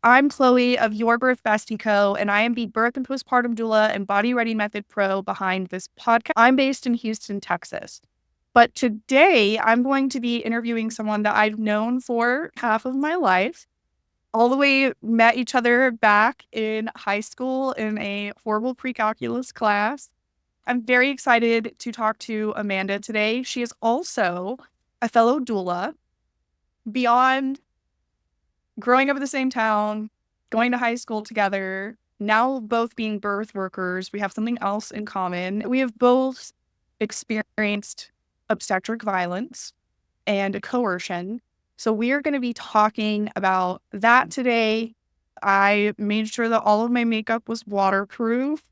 I'm Chloe of Your Birth Bestie Co., and I am the birth and postpartum doula and body ready method pro behind this podcast. I'm based in Houston, Texas. But today I'm going to be interviewing someone that I've known for half of my life. All the way met each other back in high school in a horrible pre-calculus class. I'm very excited to talk to Amanda today. She is also a fellow doula. Beyond growing up in the same town, going to high school together, now both being birth workers, we have something else in common. We have both experienced obstetric violence and coercion. So we are going to be talking about that today. I made sure that all of my makeup was waterproof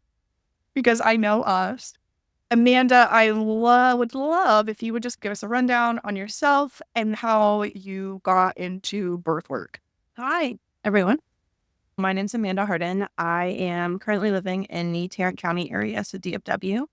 because I know us. Amanda, I would love if you would just give us a rundown on yourself and how you got into birth work. Hi, everyone. My name's Amanda Harden. I am currently living in the Tarrant County area, so DFW.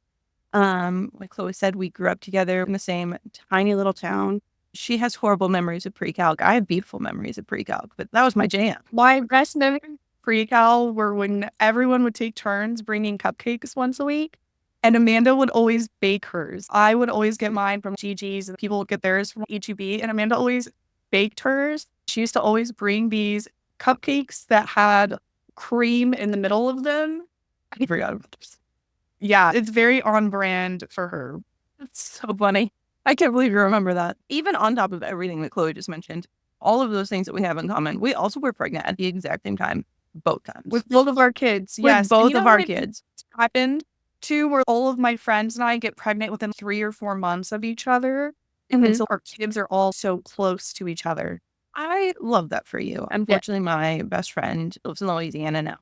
Like Chloe said, we grew up together in the same tiny little town. She has horrible memories of pre-calc. I have beautiful memories of pre-calc, but that was my jam. My best memories of pre-cal were when everyone would take turns bringing cupcakes once a week, and Amanda would always bake hers. I would always get mine from Gigi's, and people would get theirs from HEB, and Amanda always baked hers. She used to always bring these cupcakes that had cream in the middle of them. I forgot about this. Yeah, it's very on brand for her. That's so funny. I can't believe you remember that. Even on top of everything that Chloe just mentioned, all of those things that we have in common, we also were pregnant at the exact same time, both times. With both of our kids, yes. With both of our kids. Happened too, where all of my friends and I get pregnant within 3 or 4 months of each other. Mm-hmm. And so our kids are all so close to each other. I love that for you. Unfortunately, my best friend lives in Louisiana now,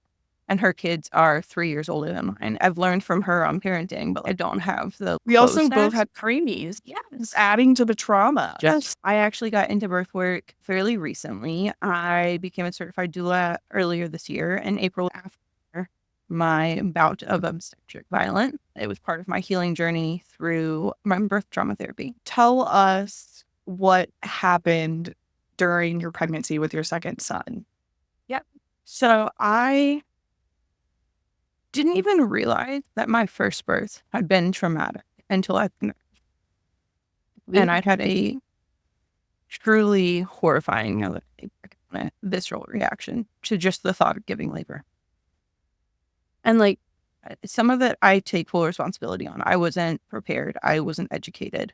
and her kids are 3 years older than mine. I've learned from her on parenting, but I don't have the We also closeness. both had preemies. Yes, adding to the trauma. I actually got into birth work fairly recently. I became a certified doula earlier this year in April after my bout of obstetric violence. It was part of my healing journey through my birth trauma therapy. Tell us what happened during your pregnancy with your second son. So I didn't even realize that my first birth had been traumatic until I and I'd had a truly horrifying, visceral reaction to just the thought of giving labor. And like some of it, I take full responsibility on. I wasn't prepared. I wasn't educated.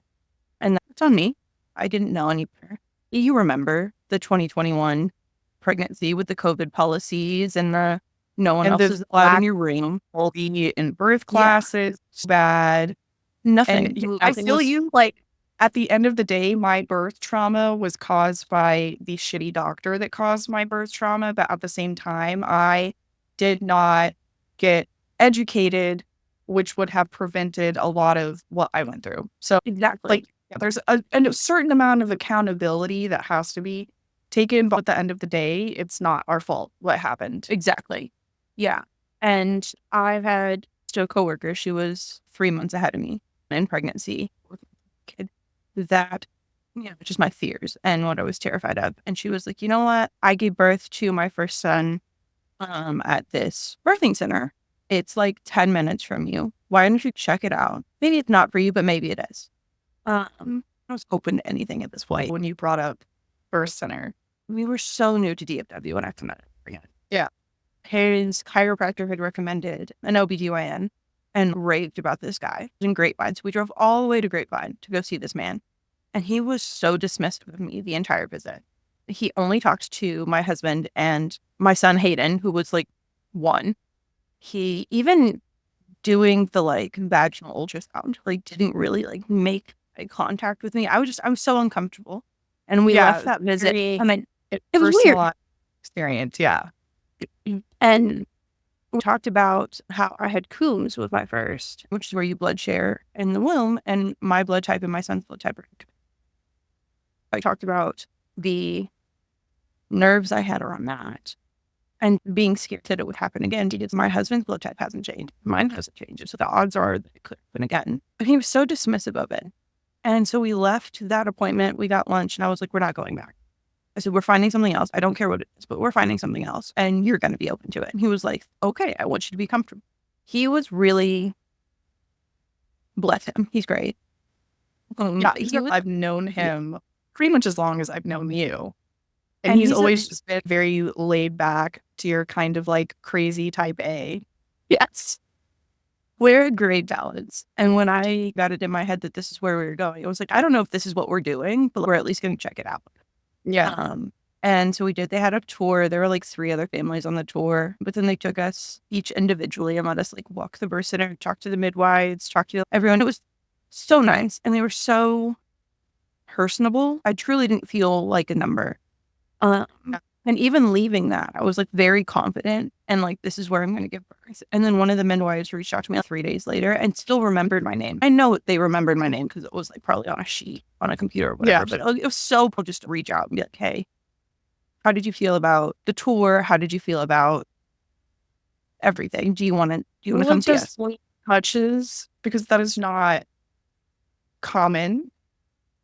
And that's on me. I didn't know any better. You remember the 2021 pregnancy with the COVID policies and the no one else is allowed in your room. In birth classes, bad. Nothing. And I feel you, like, at the end of the day, my birth trauma was caused by the shitty doctor that caused my birth trauma. But at the same time, I did not get educated, which would have prevented a lot of what I went through. So exactly. There's a certain amount of accountability that has to be taken. But at the end of the day, it's not our fault what happened. Exactly. Yeah. And I've had a coworker, she was 3 months ahead of me in pregnancy with a kid that, just my fears and what I was terrified of. And she was like, you know what? I gave birth to my first son at this birthing center. It's like 10 minutes from you. Why don't you check it out? Maybe it's not for you, but maybe it is. I was open to anything at this point. When you brought up birth center, we were so new to DFW when I found out. Yeah. His chiropractor had recommended an OBGYN and raved about this guy in Grapevine. So we drove all the way to Grapevine to go see this man. And he was so dismissive of me the entire visit. He only talked to my husband and my son, Hayden, who was like 1. He even doing the vaginal ultrasound, didn't really make eye contact with me. I was so uncomfortable. And we left that visit. It was weird. Experience, yeah. And we talked about how I had Coombs with my first, which is where you blood share in the womb, and my blood type and my son's blood type. I talked about the nerves I had around that and being scared that it would happen again because my husband's blood type hasn't changed. Mine hasn't changed. So the odds are that it could happen again. But he was so dismissive of it. And so we left that appointment. We got lunch and I was like, we're not going back. I said, we're finding something else. I don't care what it is, but we're finding something else. And you're going to be open to it. And he was like, okay, I want you to be comfortable. He was really, bless him. He's great. Yeah, I've known him pretty much as long as I've known you. And he's always just been very laid back to your kind of like crazy type A. Yes. We're a great balance. And when I got it in my head that this is where we were going, I was like, I don't know if this is what we're doing, but we're at least going to check it out. Yeah. And so we did. They had a tour. There were like 3 other families on the tour, but then they took us each individually and let us like walk the birth center, talk to the midwives, talk to everyone. It was so nice. And they were so personable. I truly didn't feel like a number. And even leaving that, I was like very confident and like, this is where I'm going to give birth. And then one of the midwives reached out to me 3 days later and still remembered my name. I know they remembered my name because it was like probably on a sheet on a computer or whatever, but it was so cool just to reach out and be like, hey, how did you feel about the tour? How did you feel about everything? Do you want to come see us? Touches, because that is not common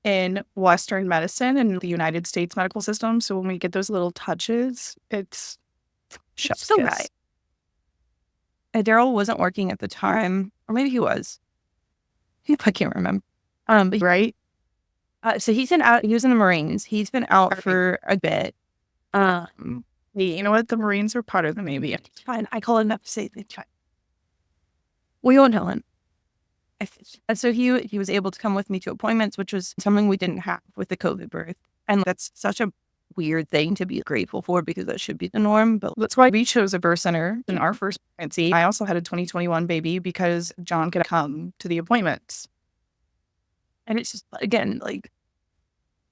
in Western medicine and the United States medical system. So when we get those little touches, it's so nice. And Daryl wasn't working at the time, or maybe he was. I can't remember. But right. So he's been out. He was in the Marines. He's been out for a bit. You know what? The Marines are part of the Navy. It's fine. I call him up to say it's fine. We won't tell him. And so he was able to come with me to appointments, which was something we didn't have with the COVID birth. And that's such a weird thing to be grateful for because that should be the norm. But that's why we chose a birth center in our first pregnancy. I also had a 2021 baby because John could come to the appointments. And it's just, again, like,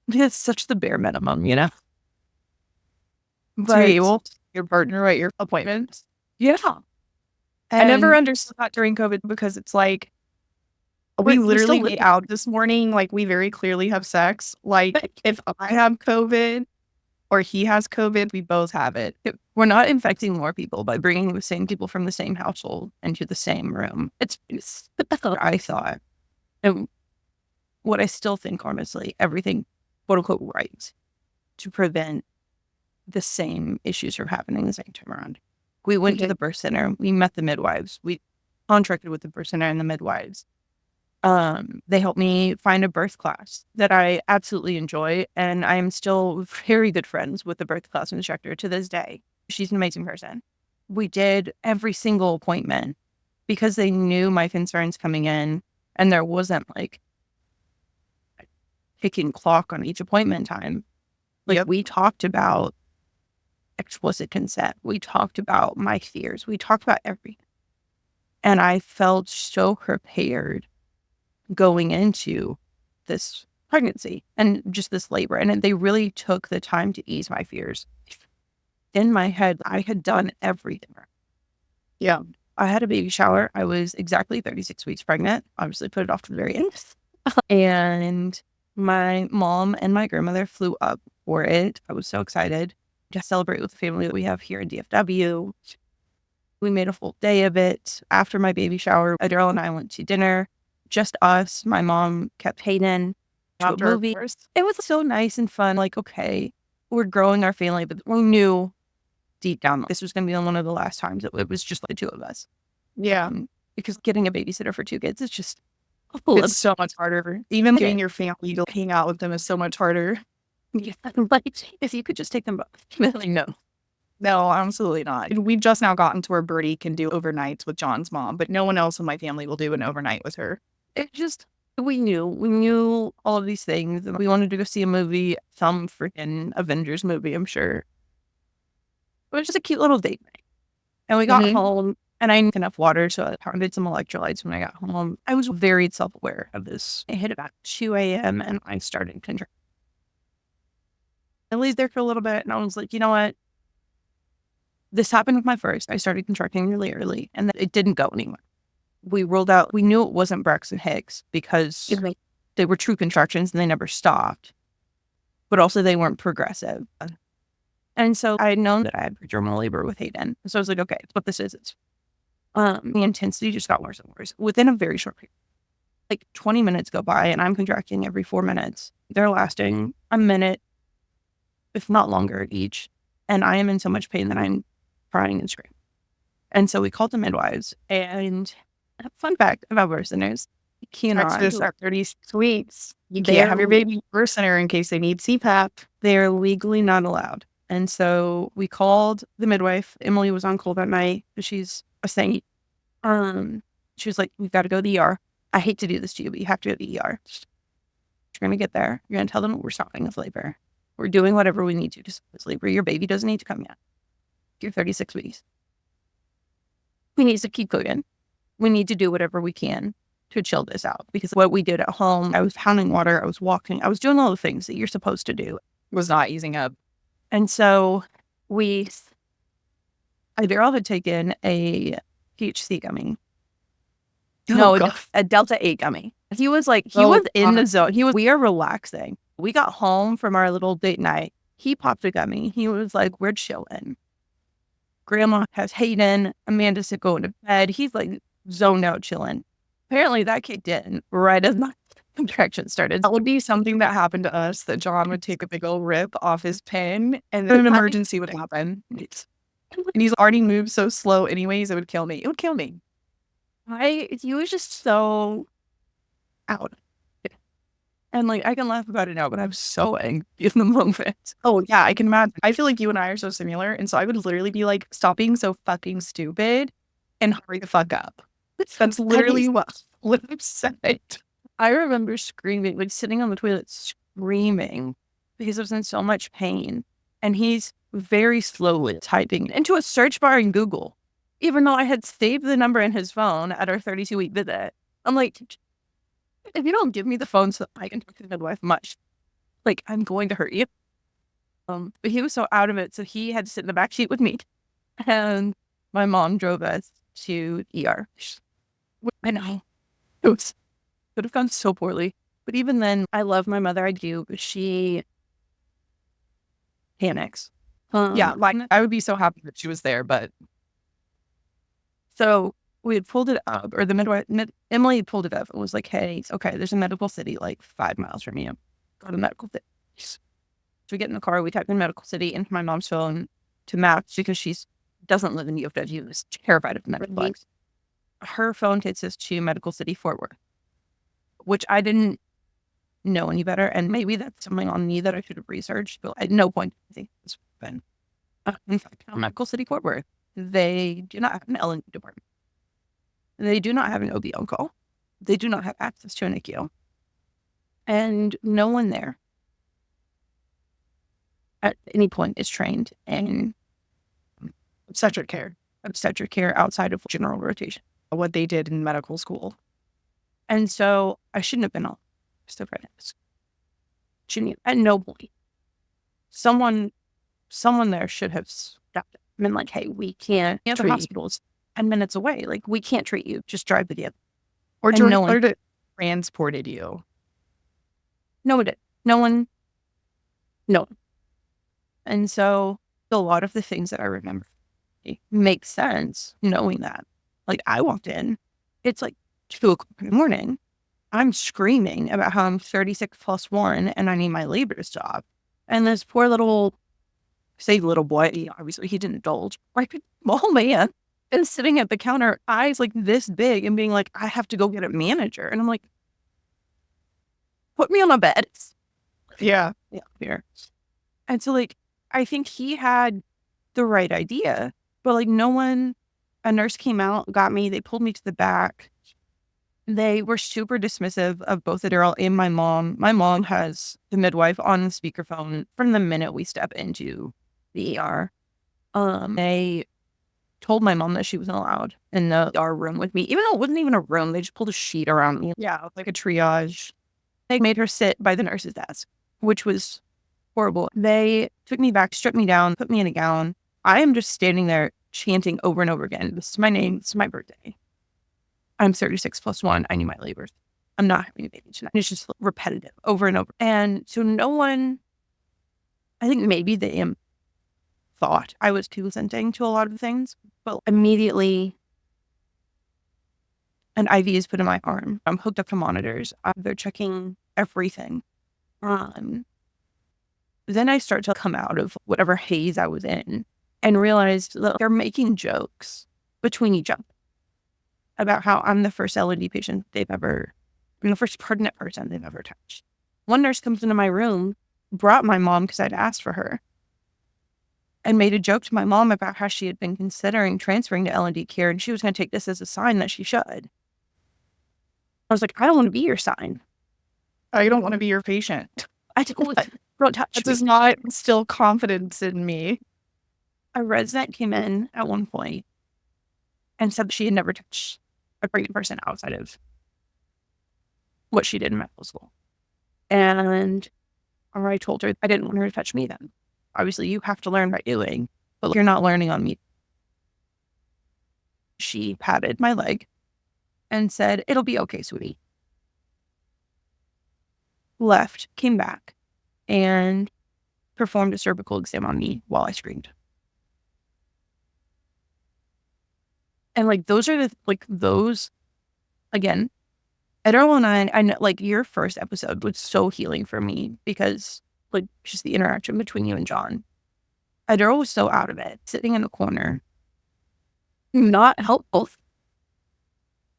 it's such the bare minimum, you know? But to be able to your partner at your appointments. Yeah. I never understood that during COVID because it's like, we literally went out this morning, like we very clearly have sex. Like if I have COVID or he has COVID, we both have it. We're not infecting more people by bringing the same people from the same household into the same room. It's what I thought. And what I still think, honestly, everything, quote unquote, right to prevent the same issues from happening the same time around. We went to the birth center. We met the midwives. We contracted with the birth center and the midwives. They helped me find a birth class that I absolutely enjoy. And I am still very good friends with the birth class instructor to this day. She's an amazing person. We did every single appointment because they knew my concerns coming in and there wasn't like ticking clock on each appointment time. Like we talked about explicit consent. We talked about my fears. We talked about everything. And I felt so prepared going into this pregnancy and just this labor. And they really took the time to ease my fears. In my head, I had done everything. Yeah. I had a baby shower. I was exactly 36 weeks pregnant. Obviously put it off to the very end. And my mom and my grandmother flew up for it. I was so excited to celebrate with the family that we have here in DFW. We made a full day of it. After my baby shower, Daryl and I went to dinner. Just us. My mom kept Hayden to a movie. It was so nice and fun. Like, okay, we're growing our family, but we knew deep down this was going to be one of the last times that it was just like the 2 of us. Yeah. Because getting a babysitter for 2 kids is just... It's so much harder. Even getting your family to hang out with them is so much harder. Yeah, but if you could just take them both. No, absolutely not. We've just now gotten to where Birdie can do overnights with John's mom, but no one else in my family will do an overnight with her. It just, we knew all of these things. And we wanted to go see a movie, some freaking Avengers movie, I'm sure. It was just a cute little date night. And we got home and I didn't have enough water, so I pounded some electrolytes when I got home. I was very self-aware of this. It hit about 2 a.m. and I started contracting. I laid there for a little bit and I was like, you know what? This happened with my first. I started contracting really early and it didn't go anywhere. We ruled out, we knew it wasn't Braxton Hicks because they were true contractions and they never stopped, but also they weren't progressive. And so I had known that I had preterminal labor with Hayden. So I was like, okay, what this is. The intensity just got worse and worse within a very short period. Like 20 minutes go by and I'm contracting every 4 minutes. They're lasting a minute, if not longer each. And I am in so much pain that I'm crying and screaming. And so we called the midwives. And a fun fact about birth centers, you cannot. Texas at 36 weeks. You They're- can't have your baby birth center in case they need CPAP. They're legally not allowed. And so we called the midwife. Emily was on call that night. She's a saint. She was like, we've got to go to the ER. I hate to do this to you, but you have to go to the ER. You're going to get there. You're going to tell them we're stopping this labor. We're doing whatever we need to stop this labor. Your baby doesn't need to come yet. You're 36 weeks. We need to keep cooking. We need to do whatever we can to chill this out. Because what we did at home, I was pounding water. I was walking. I was doing all the things that you're supposed to do. Was not easing up. And so Daryl had taken a THC gummy. A Delta 8 gummy. He was like, was in the zone. We are relaxing. We got home from our little date night. He popped a gummy. He was like, we're chilling. Grandma has Hayden. Amanda's going to bed. He's like zoned out chilling. Apparently that kicked in right as my contraction started. That would be something that happened to us, that John would take a big old rip off his pen and then an emergency would happen. And he's already moved so slow anyways, it would kill me. It would kill me. He was just so out. And like, I can laugh about it now, but I was so angry in the moment. Oh yeah, I can imagine. I feel like you and I are so similar. And so I would literally be like, stop being so fucking stupid and hurry the fuck up. That's literally what I'm saying. I remember screaming, like sitting on the toilet screaming because I was in so much pain. And he's very slowly typing into a search bar in Google, even though I had saved the number in his phone at our 32-week visit. I'm like, if you don't give me the phone so I can talk to the midwife much, like, I'm going to hurt you. But he was so out of it, so he had to sit in the back seat with me. And my mom drove us to ER. I know. It could have gone so poorly. But even then, I love my mother. I do. But she panics. Yeah, like I would be so happy that she was there, but so we had pulled it up, or the midwife, Emily pulled it up and was like, hey, okay, there's a medical city like 5 miles from you. Go to medical city. So we get in the car, we type in medical city into my mom's phone to maps because she doesn't live in UFW, is terrified of medical. Her phone takes us to Medical City, Fort Worth, which I didn't know any better. And maybe that's something on me that I should have researched, but at no point did I think this would happen. In fact, Medical City, Fort Worth, they do not have an L&D department. They do not have an OB on call. They do not have access to an NICU. And no one there at any point is trained in obstetric care outside of general rotation. What they did in medical school. And so I shouldn't have been on at no point. Someone there should have stopped it. I mean, like, hey, we can't. The hospital's 10 minutes away. Like, we can't treat you. Just drive with you. Or transported you. No one did. No one. And so a lot of the things that I remember make sense knowing that. Like, I walked in, it's like 2:00 in the morning. I'm screaming about how I'm 36 plus 1 and I need my labor to stop. And this poor little boy, obviously he didn't indulge, like a small man, is sitting at the counter, eyes like this big and being like, I have to go get a manager. And I'm like, put me on a bed. Yeah. Here. And so, like, I think he had the right idea, but like a nurse came out, got me, they pulled me to the back. They were super dismissive of both Daryl and my mom. My mom has the midwife on the speakerphone from the minute we step into the ER. They told my mom that she wasn't allowed in the ER room with me, even though it wasn't even a room. They just pulled a sheet around me. Yeah, like a triage. They made her sit by the nurse's desk, which was horrible. They took me back, stripped me down, put me in a gown. I am just standing there chanting over and over again, this is my name, this is my birthday. I'm 36 plus 1. I need my labor. I'm not having a baby tonight. It's just repetitive over and over. And so no one, I think maybe they thought I was consenting to a lot of things, but immediately an IV is put in my arm. I'm hooked up to monitors. They're checking everything. Then I start to come out of whatever haze I was in and realized that they're making jokes between each other about how I'm the first L&D patient I'm the first pregnant person they've ever touched. One nurse comes into my room, brought my mom because I'd asked for her, and made a joke to my mom about how she had been considering transferring to L&D care, and she was going to take this as a sign that she should. I was like, I don't want to be your sign. I don't want to be your patient. Don't touch That me. does not instill confidence in me. A resident came in at one point and said she had never touched a pregnant person outside of what she did in medical school. And I told her I didn't want her to touch me then. Obviously, you have to learn by doing, but you're not learning on me. She patted my leg and said, "It'll be okay, sweetie." Left, came back, and performed a cervical exam on me while I screamed. And those are those, again, Adderall and I know, your first episode was so healing for me because just the interaction between you and John. Adderall was so out of it, sitting in the corner, not helpful.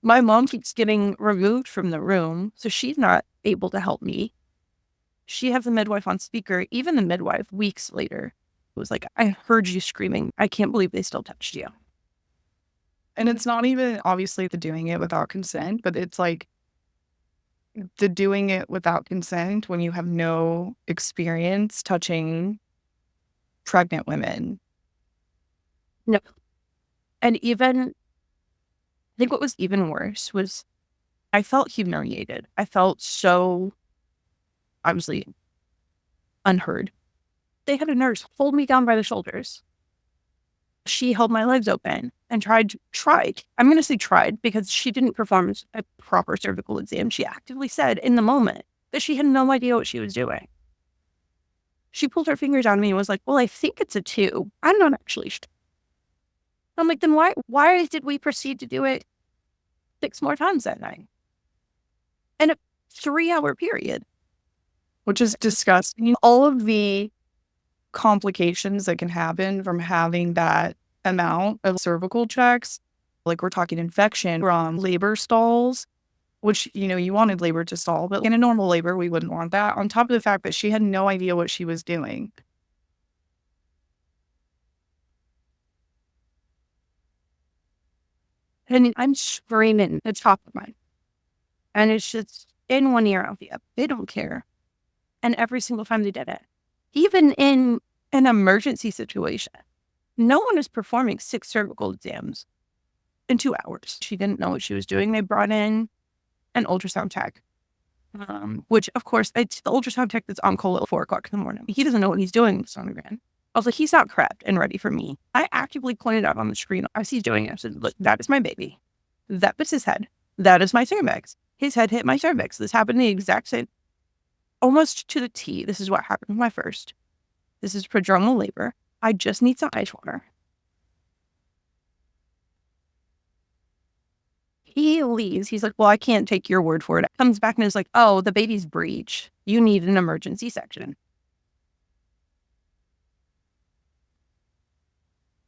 My mom keeps getting removed from the room, so she's not able to help me. She has the midwife on speaker. Even the midwife, weeks later, was like, "I heard you screaming. I can't believe they still touched you." And it's not even obviously the doing it without consent, but it's the doing it without consent when you have no experience touching pregnant women. No. And even, I think what was even worse was I felt humiliated. I felt so, obviously, unheard. They had a nurse hold me down by the shoulders. She held my legs open and tried. I'm going to say tried because she didn't perform a proper cervical exam. She actively said in the moment that she had no idea what she was doing. She pulled her fingers out of me and was like, "Well, I think it's a 2. I'm not actually sure." I'm like, then why did we proceed to do it 6 more times that night? In a 3-hour period. Which is disgusting. All of the complications that can happen from having that amount of cervical checks, we're talking infection from labor stalls, which, you wanted labor to stall, but in a normal labor, we wouldn't want that. On top of the fact that she had no idea what she was doing. And I'm screaming at the top of mine. And it's just in one ear, out the other. They don't care. And every single time they did it, even in an emergency situation, no one is performing 6 cervical exams in 2 hours. She didn't know what she was doing. They brought in an ultrasound tech, which, of course, it's the ultrasound tech that's on call at 4 o'clock in the morning. He doesn't know what he's doing with sonogram. I was like, he's not prepped and ready for me. I actively pointed out on the screen as he's doing it. I said, "Look, that is my baby. That was his head. That is my cervix. His head hit my cervix. This happened the exact same, almost to the T. This is what happened with my first. This is prodromal labor. I just need some ice water." He leaves. He's like, "Well, I can't take your word for it." Comes back and is like, "Oh, the baby's breech. You need an emergency section."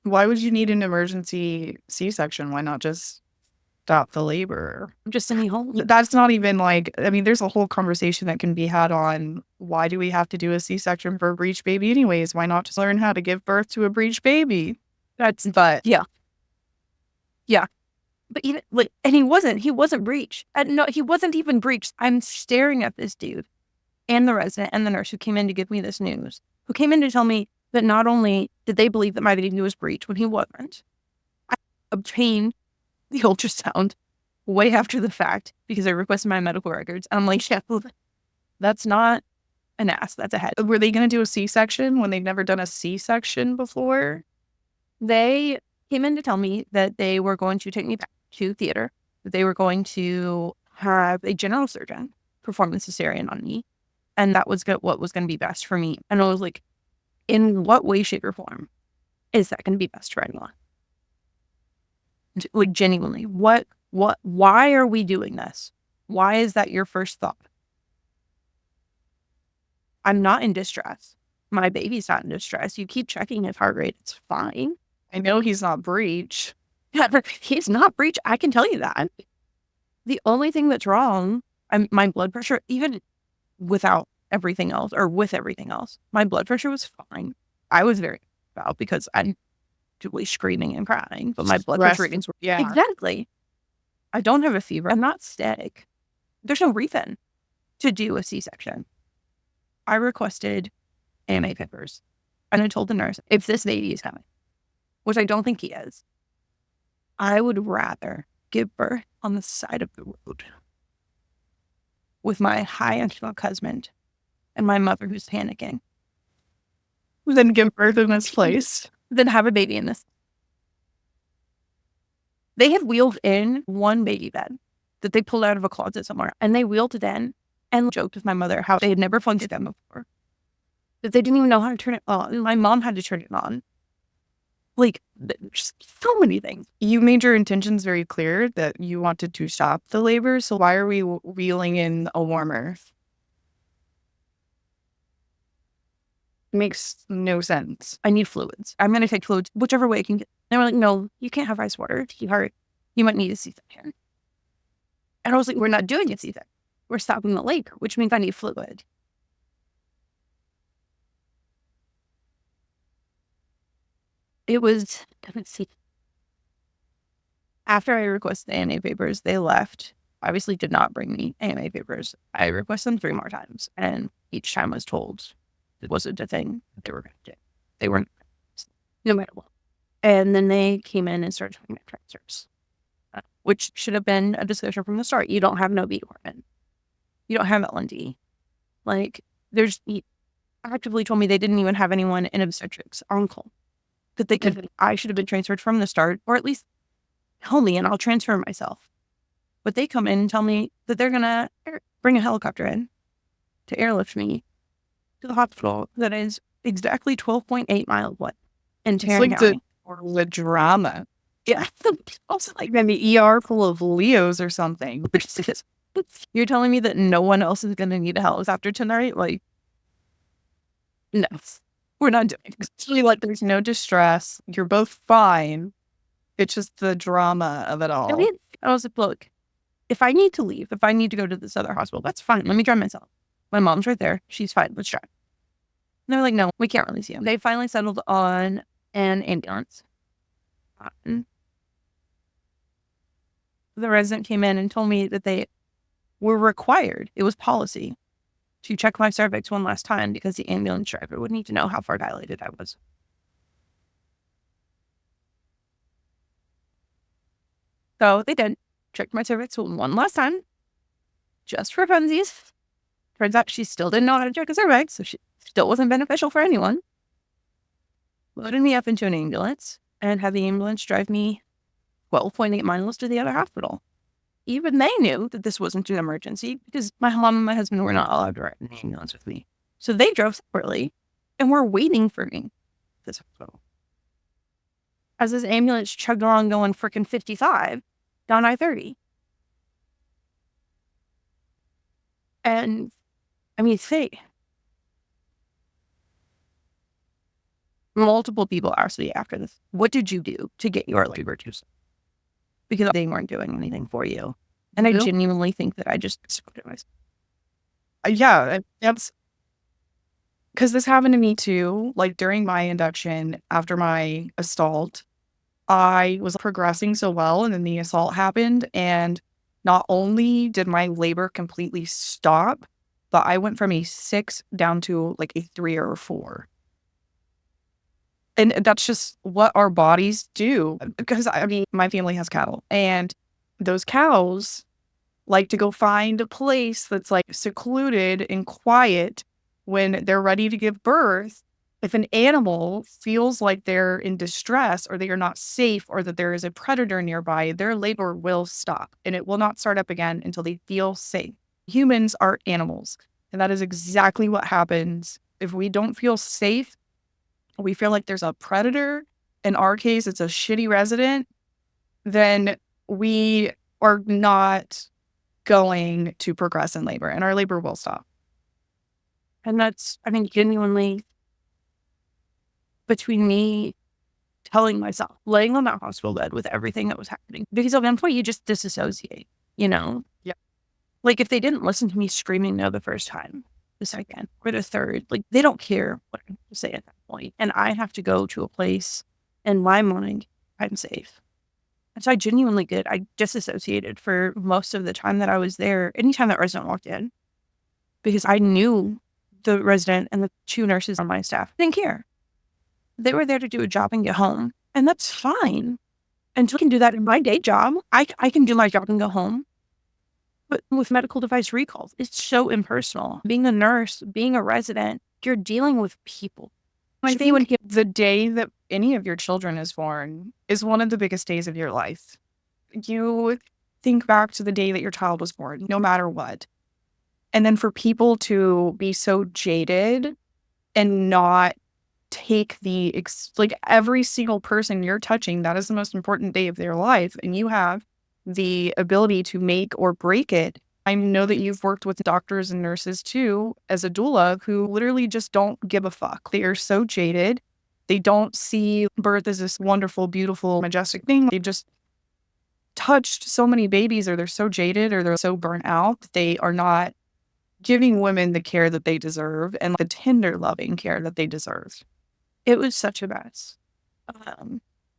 Why would you need an emergency C-section? Why not just stop the labor? Just any home. That's not even there's a whole conversation that can be had on why do we have to do a C-section for a breech baby anyways? Why not just learn how to give birth to a breech baby? Yeah. But even and he wasn't breech. No, he wasn't even breech. I'm staring at this dude and the resident and the nurse who came in to give me this news, who came in to tell me that not only did they believe that my baby was breech when he wasn't, I obtained the ultrasound way after the fact because I requested my medical records. And I'm like, "Yeah, that's not an ass, that's a head." Were they going to do a C-section when they've never done a C-section before? They came in to tell me that they were going to take me back to theater, that they were going to have a general surgeon perform the cesarean on me, and that was what was going to be best for me. And I was like, in what way, shape, or form is that going to be best for anyone? Genuinely, why are we doing this? Why is that your first thought? I'm not in distress. my baby's not in distress. You keep checking his heart rate. It's fine. I know he's not breech. He's not breech. I can tell you that. The only thing that's wrong, my blood pressure, even without everything else or with everything else, my blood pressure was fine. I was very proud because I'm usually screaming and crying, but my blood pressure readings were exactly. I don't have a fever. I'm not sick. There's no reason to do a C-section. I requested AMA papers, and I told the nurse, if this baby is coming, which I don't think he is, I would rather give birth on the side of the road with my high-ankle husband and my mother who's panicking than give birth in this place, than have a baby in this. They had wheeled in one baby bed that they pulled out of a closet somewhere, and they wheeled it in and joked with my mother how they had never plugged it in before, that they didn't even know how to turn it on. My mom had to turn it on. Like, just so many things. You made your intentions very clear that you wanted to stop the labor. So why are we wheeling in a warmer? Makes no sense. I need fluids. I'm going to take fluids whichever way I can get. They were like, no, you can't have ice water. You might need a C-section. And I was like, we're not doing a C-section. We're stopping the labor, which means I need fluid. It was, let's see. After I requested the AMA papers, they left. Obviously did not bring me AMA papers. I requested them 3 more times, and each time I was told it wasn't a thing that they were going to do. They weren't, no matter what. And then they came in and started talking about transfers, which should have been a discussion from the start. You don't have an OB department. You don't have L&D. Like, he actively told me they didn't even have anyone in obstetrics on call. That they could, I should have been transferred from the start, or at least tell me and I'll transfer myself. But they come in and tell me that they're going to bring a helicopter in to airlift me to the hospital that is exactly 12.8 miles away in Tarrant County. Or the drama. Yeah. Also like in the ER full of Leos or something. You're telling me that no one else is going to need a helicopter tonight? Like, no. We're not doing it. Actually, like, there's no distress. You're both fine. It's just the drama of it all. I was like, look, if I need to leave, if I need to go to this other hospital, that's fine. Let me drive myself. My mom's right there. She's fine. Let's drive. And they're like, no, we can't release you. They finally settled on an ambulance. The resident came in and told me that they were required. It was policy to check my cervix one last time because the ambulance driver would need to know how far dilated I was. So they did. Checked my cervix one last time, just for funsies. Turns out she still didn't know how to check a cervix, so she still wasn't beneficial for anyone. Loaded me up into an ambulance and had the ambulance drive me 12.8 miles to the other hospital. Even they knew that this wasn't an emergency because my mom and my husband were not allowed to ride in the ambulance with me. So they drove separately and were waiting for me at this hospital. As this ambulance chugged along going frickin' 55 down I-30. And, I mean, multiple people asked me after this, what did you do to get your labor to stop? Because they weren't doing anything for you. And I genuinely think that I just supported myself. Yeah, that's because this happened to me too. Like during my induction, after my assault, I was progressing so well, and then the assault happened. And not only did my labor completely stop, but I went from a 6 down to like a 3 or a 4. And that's just what our bodies do. Because, I mean, my family has cattle, and those cows like to go find a place that's like secluded and quiet when they're ready to give birth. If an animal feels like they're in distress or they are not safe or that there is a predator nearby, their labor will stop, and it will not start up again until they feel safe. Humans are animals, and that is exactly what happens. If we don't feel safe, we feel like there's a predator, in our case, it's a shitty resident, then we are not going to progress in labor, and our labor will stop. And that's, I think, genuinely between me telling myself, laying on that hospital bed with everything that was happening. Because at one point you just disassociate, you know? Yeah. Like if they didn't listen to me screaming no the first time, the second or the third, like they don't care what I have to say at that point. And I have to go to a place in my mind, I'm safe. And so I genuinely did. I disassociated for most of the time that I was there, anytime that resident walked in, because I knew the resident and the 2 nurses on my staff didn't care. They were there to do a job and get home. And that's fine. Until I can do that in my day job, I can do my job and go home. But with medical device recalls, it's so impersonal. Being a nurse, being a resident, you're dealing with people. I think the day that any of your children is born is one of the biggest days of your life. You think back to the day that your child was born, no matter what. And then for people to be so jaded and not take like every single person you're touching, that is the most important day of their life. And you have the ability to make or break it. I know that you've worked with doctors and nurses too, as a doula, who literally just don't give a fuck. They are so jaded. They don't see birth as this wonderful, beautiful, majestic thing. They just touched so many babies, or they're so jaded, or they're so burnt out. They are not giving women the care that they deserve and the tender, loving care that they deserve. It was such a mess.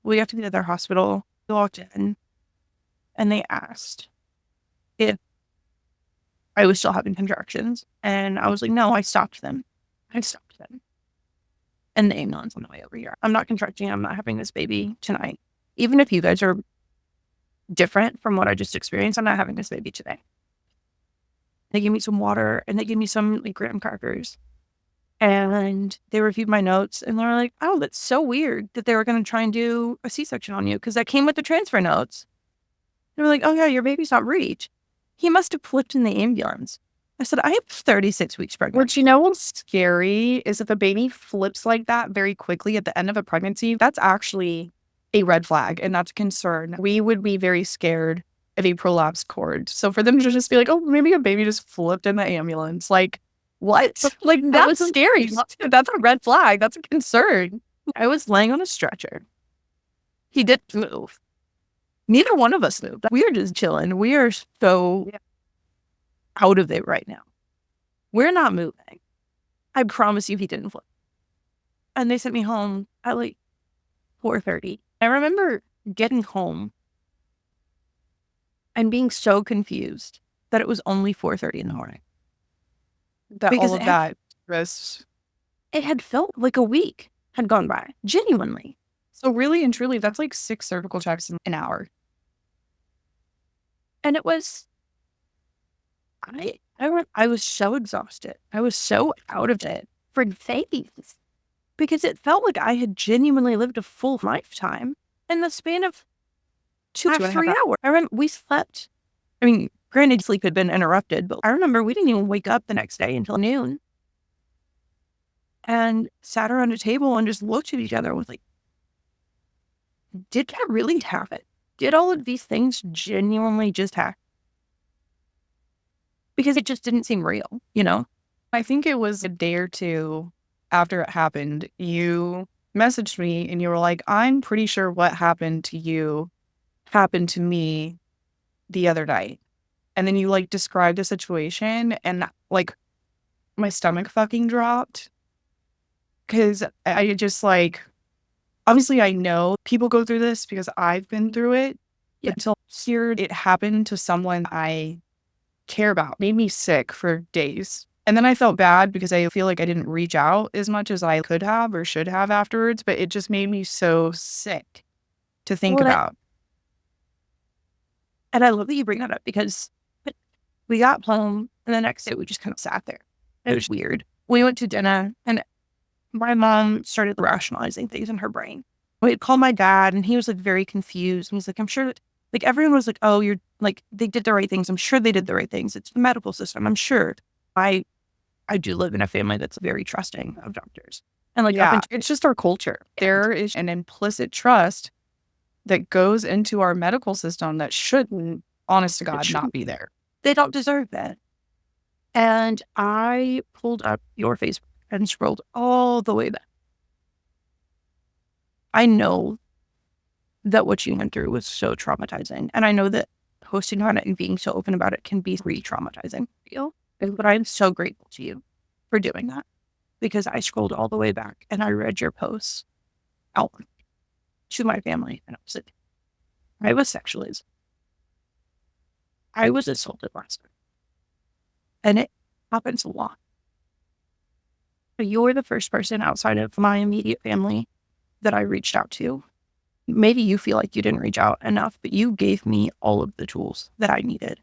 We got to the other hospital. We walked in and they asked if I was still having contractions. And I was like, no, I stopped them. And the ambulance on the way over here. I'm not contracting. I'm not having this baby tonight. Even if you guys are different from what I just experienced, I'm not having this baby today. They gave me some water and they gave me some like graham crackers. And they reviewed my notes and they're like, oh, that's so weird that they were going to try and do a C-section on you because that came with the transfer notes. They were like, oh yeah, your baby's not breech. He must have flipped in the ambulance. I said, I have 36 weeks pregnant. Which, you know what's scary is if a baby flips like that very quickly at the end of a pregnancy, that's actually a red flag and that's a concern. We would be very scared of a prolapsed cord. So for them to just be like, oh, maybe a baby just flipped in the ambulance, like, what? Like, that's scary. That's a red flag. That's a concern. I was laying on a stretcher. He didn't move. Neither one of us moved. We are just chilling. We are so out of it right now. We're not moving. I promise you he didn't flip. And they sent me home at like 4:30. I remember getting home and being so confused that it was only 4:30 in the morning. That because all of that rest. It had felt like a week had gone by, genuinely. So really and truly, that's like 6 cervical checks in an hour. And it was, I was so exhausted. I was so out of it for days because it felt like I had genuinely lived a full lifetime in the span of 2.5 hours. I remember we slept. I mean, granted, sleep had been interrupted, but I remember we didn't even wake up the next day until noon and sat around a table and just looked at each other with like, did that really happen? Did all of these things genuinely just happen? Because it just didn't seem real, you know? I think it was a day or two after it happened, you messaged me and you were like, I'm pretty sure what happened to you happened to me the other night. And then you like described the situation and like my stomach fucking dropped. Cause I just like, obviously I know people go through this because I've been through it. Yeah. Until here it happened to someone I care about, made me sick for days. And then I felt bad because I feel like I didn't reach out as much as I could have or should have afterwards, but it just made me so sick to think about. And I love that you bring that up because we got home and the next day we just kind of sat there. It was weird. We went to dinner and my mom started rationalizing things in her brain. We had called my dad and he was like very confused. And he's like, I'm sure that like everyone was like, oh, you're like, they did the right things. I'm sure they did the right things. It's the medical system. I'm sure. I do live in a family that's very trusting of doctors. And like, it's just our culture. There is an implicit trust that goes into our medical system that shouldn't, honest to God, not be there. They don't deserve that. And I pulled up your Facebook and scrolled all the way back. I know that what you went through was so traumatizing. And I know that posting on it and being so open about it can be re-traumatizing for you. But I'm so grateful to you for doing that, because I scrolled all the way back and I read your posts out to my family. And I was like, I was sexually assaulted. I was assaulted last night. And it happens a lot. But you're the first person outside of my immediate family that I reached out to. Maybe you feel like you didn't reach out enough, but you gave me all of the tools that I needed.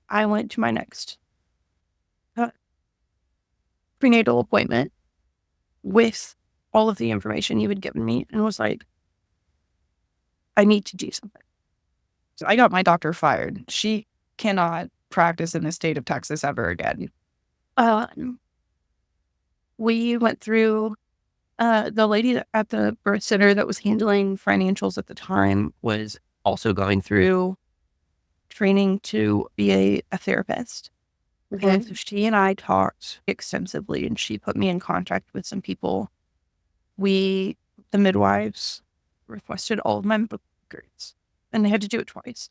I went to my next prenatal appointment with all of the information you had given me and was like, I need to do something. So I got my doctor fired. She cannot practice in the state of Texas ever again. We went through, the lady at the birth center that was handling financials at the time was also going through training to be a therapist. Okay. And so she and I talked extensively, and she put me in contact with some people. The midwives, requested all of my medical records, and they had to do it twice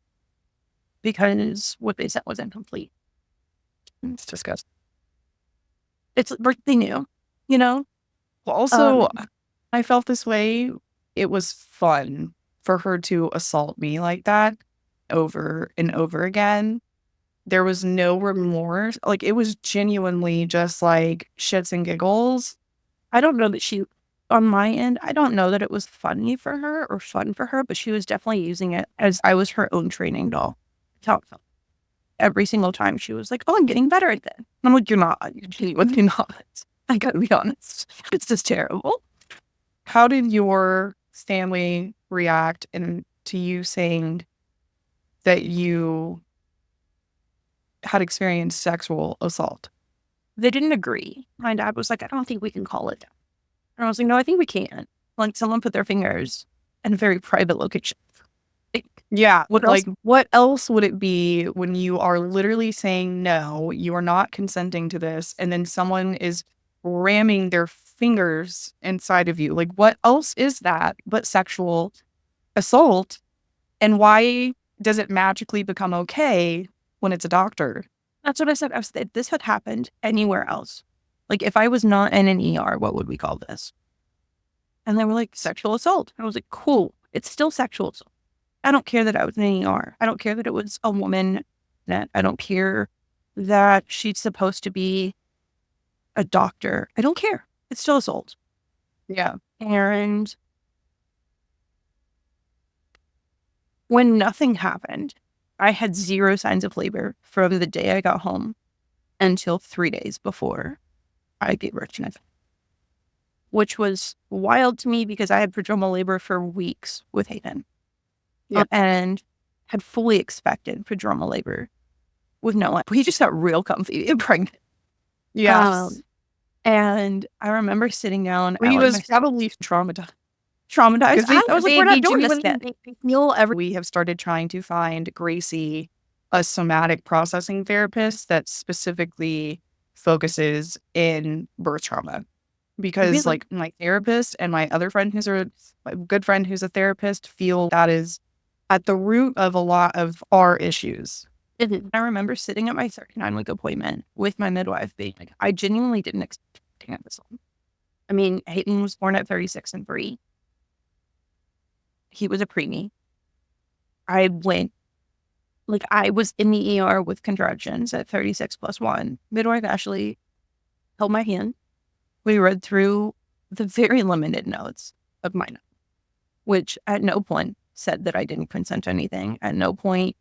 because what they sent was incomplete. It's disgusting. It's they knew, you know? Well, also, I felt this way. It was fun for her to assault me like that over and over again. There was no remorse. Like, it was genuinely just like shits and giggles. I don't know that on my end, I don't know that it was funny for her or fun for her, but she was definitely using it as I was her own training doll. Every single time she was like, oh, I'm getting better at that. And I'm like, you're not. You're genuinely not. I gotta be honest. It's just terrible. How did your family react to you saying that you had experienced sexual assault? They didn't agree. My dad was like, I don't think we can call it that. And I was like, no, I think we can. Like, someone put their fingers in a very private location. Yeah. What else would it be when you are literally saying, no, you are not consenting to this, and then someone is ramming their fingers inside of you? Like, what else is that but sexual assault? And why does it magically become okay when it's a doctor? That's what I said. If this had happened anywhere else, like if I was not in an ER, what would we call this? And they were like, sexual assault. I was like, cool. It's still sexual assault. I don't care that I was in an ER. I don't care that it was a woman. I don't care that she's supposed to be a doctor. I don't care. It's still assault. Yeah. And when nothing happened, I had 0 signs of labor from the day I got home until 3 days before I gave birth to my son, which was wild to me because I had prodromal labor for weeks with Hayden. Yeah. And had fully expected prodromal labor with Noah. We just got real comfy and pregnant. Yes. And I remember sitting down. He was probably traumatized. I was like, we're not doing this then. We have started trying to find Gracie a somatic processing therapist that specifically focuses in birth trauma. Because like my therapist and my other friend my good friend who's a therapist feel that is at the root of a lot of our issues. I remember sitting at my 39-week appointment with my midwife being like, I genuinely didn't expect to have this long. I mean, Hayden was born at 36 and 3. He was a preemie. I was in the ER with contractions at 36 plus 1. Midwife Ashley held my hand. We read through the very limited notes of my note, which at no point said that I didn't consent to anything. At no point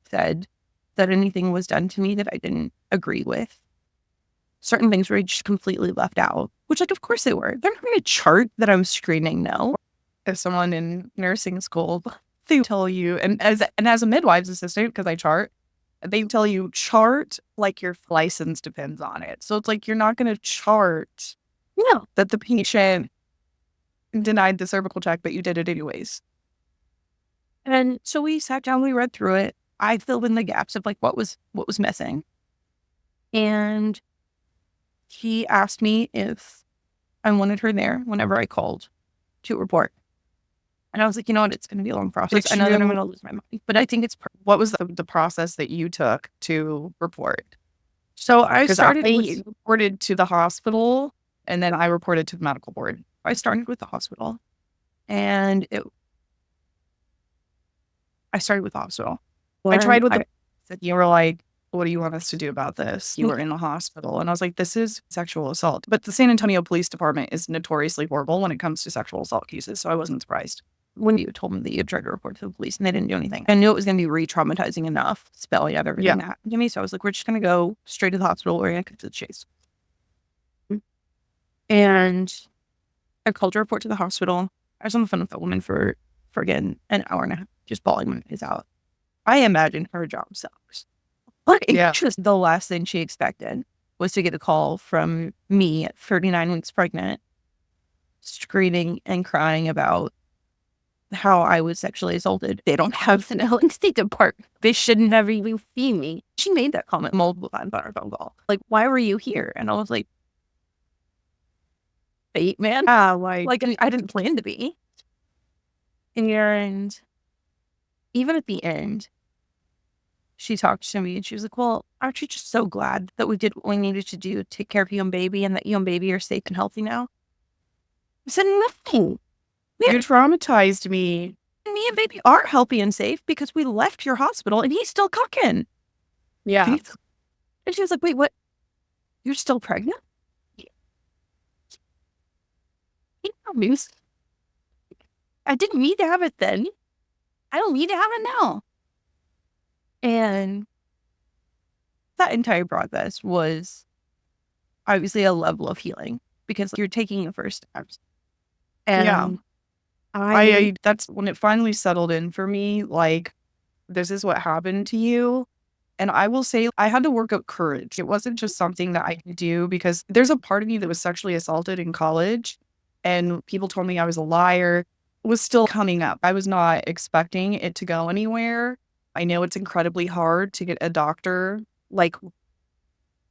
said that anything was done to me that I didn't agree with. Certain things were just completely left out, which, like, of course they were. They're not going to chart that I'm screaming no. As someone in nursing school, they tell you, and as a midwife's assistant, because I chart, they tell you chart like your license depends on it. So it's like you're not going to chart that the patient denied the cervical check, but you did it anyways. And so we sat down, we read through it. I filled in the gaps of like what was missing. And he asked me if I wanted her there whenever I called to report. And I was like, you know what? It's going to be a long process. Did I know that I'm you- going to lose my mind, but I think it's What was the process that you took to report? so I Because started I with reported to the hospital and then I reported to the medical board. I started with the hospital, and I started with the hospital. I tried with I, you were like, what do you want us to do about this? You were in the hospital. And I was like, this is sexual assault. But the San Antonio Police Department is notoriously horrible when it comes to sexual assault cases. So I wasn't surprised. when you told me that you tried to report to the police and they didn't do anything, I knew it was going to be re-traumatizing enough, spelling out everything that happened to me. So I was like, we're just going to go straight to the hospital. We're going to cut to the chase. And I called to report to the hospital. I was on the phone with that woman for again an hour and a half, just bawling my eyes out. I imagine her job sucks. Like, just the last thing she expected was to get a call from me at 39 weeks pregnant, screaming and crying about how I was sexually assaulted. They don't have an LNC department. They should never even see me. She made that comment multiple times on our phone call. Like, why were you here? And I was like, fate, man. Like I didn't plan to be. And even at the end, she talked to me and she was like, well, aren't you just so glad that we did what we needed to do to take care of you and baby and that you and baby are safe and healthy now? I said, nothing. You traumatized me. Me and baby are healthy and safe because we left your hospital and he's still cooking. Yeah. And she was like, wait, what? You're still pregnant? I didn't need to have it then. I don't need to have it now. And that entire process was obviously a level of healing because you're taking the first steps. And I that's when it finally settled in for me, like, this is what happened to you. And I will say I had to work up courage. It wasn't just something that I could do because there's a part of me that was sexually assaulted in college and people told me I was a liar. It was still coming up. I was not expecting it to go anywhere. I know it's incredibly hard to get a doctor. Like,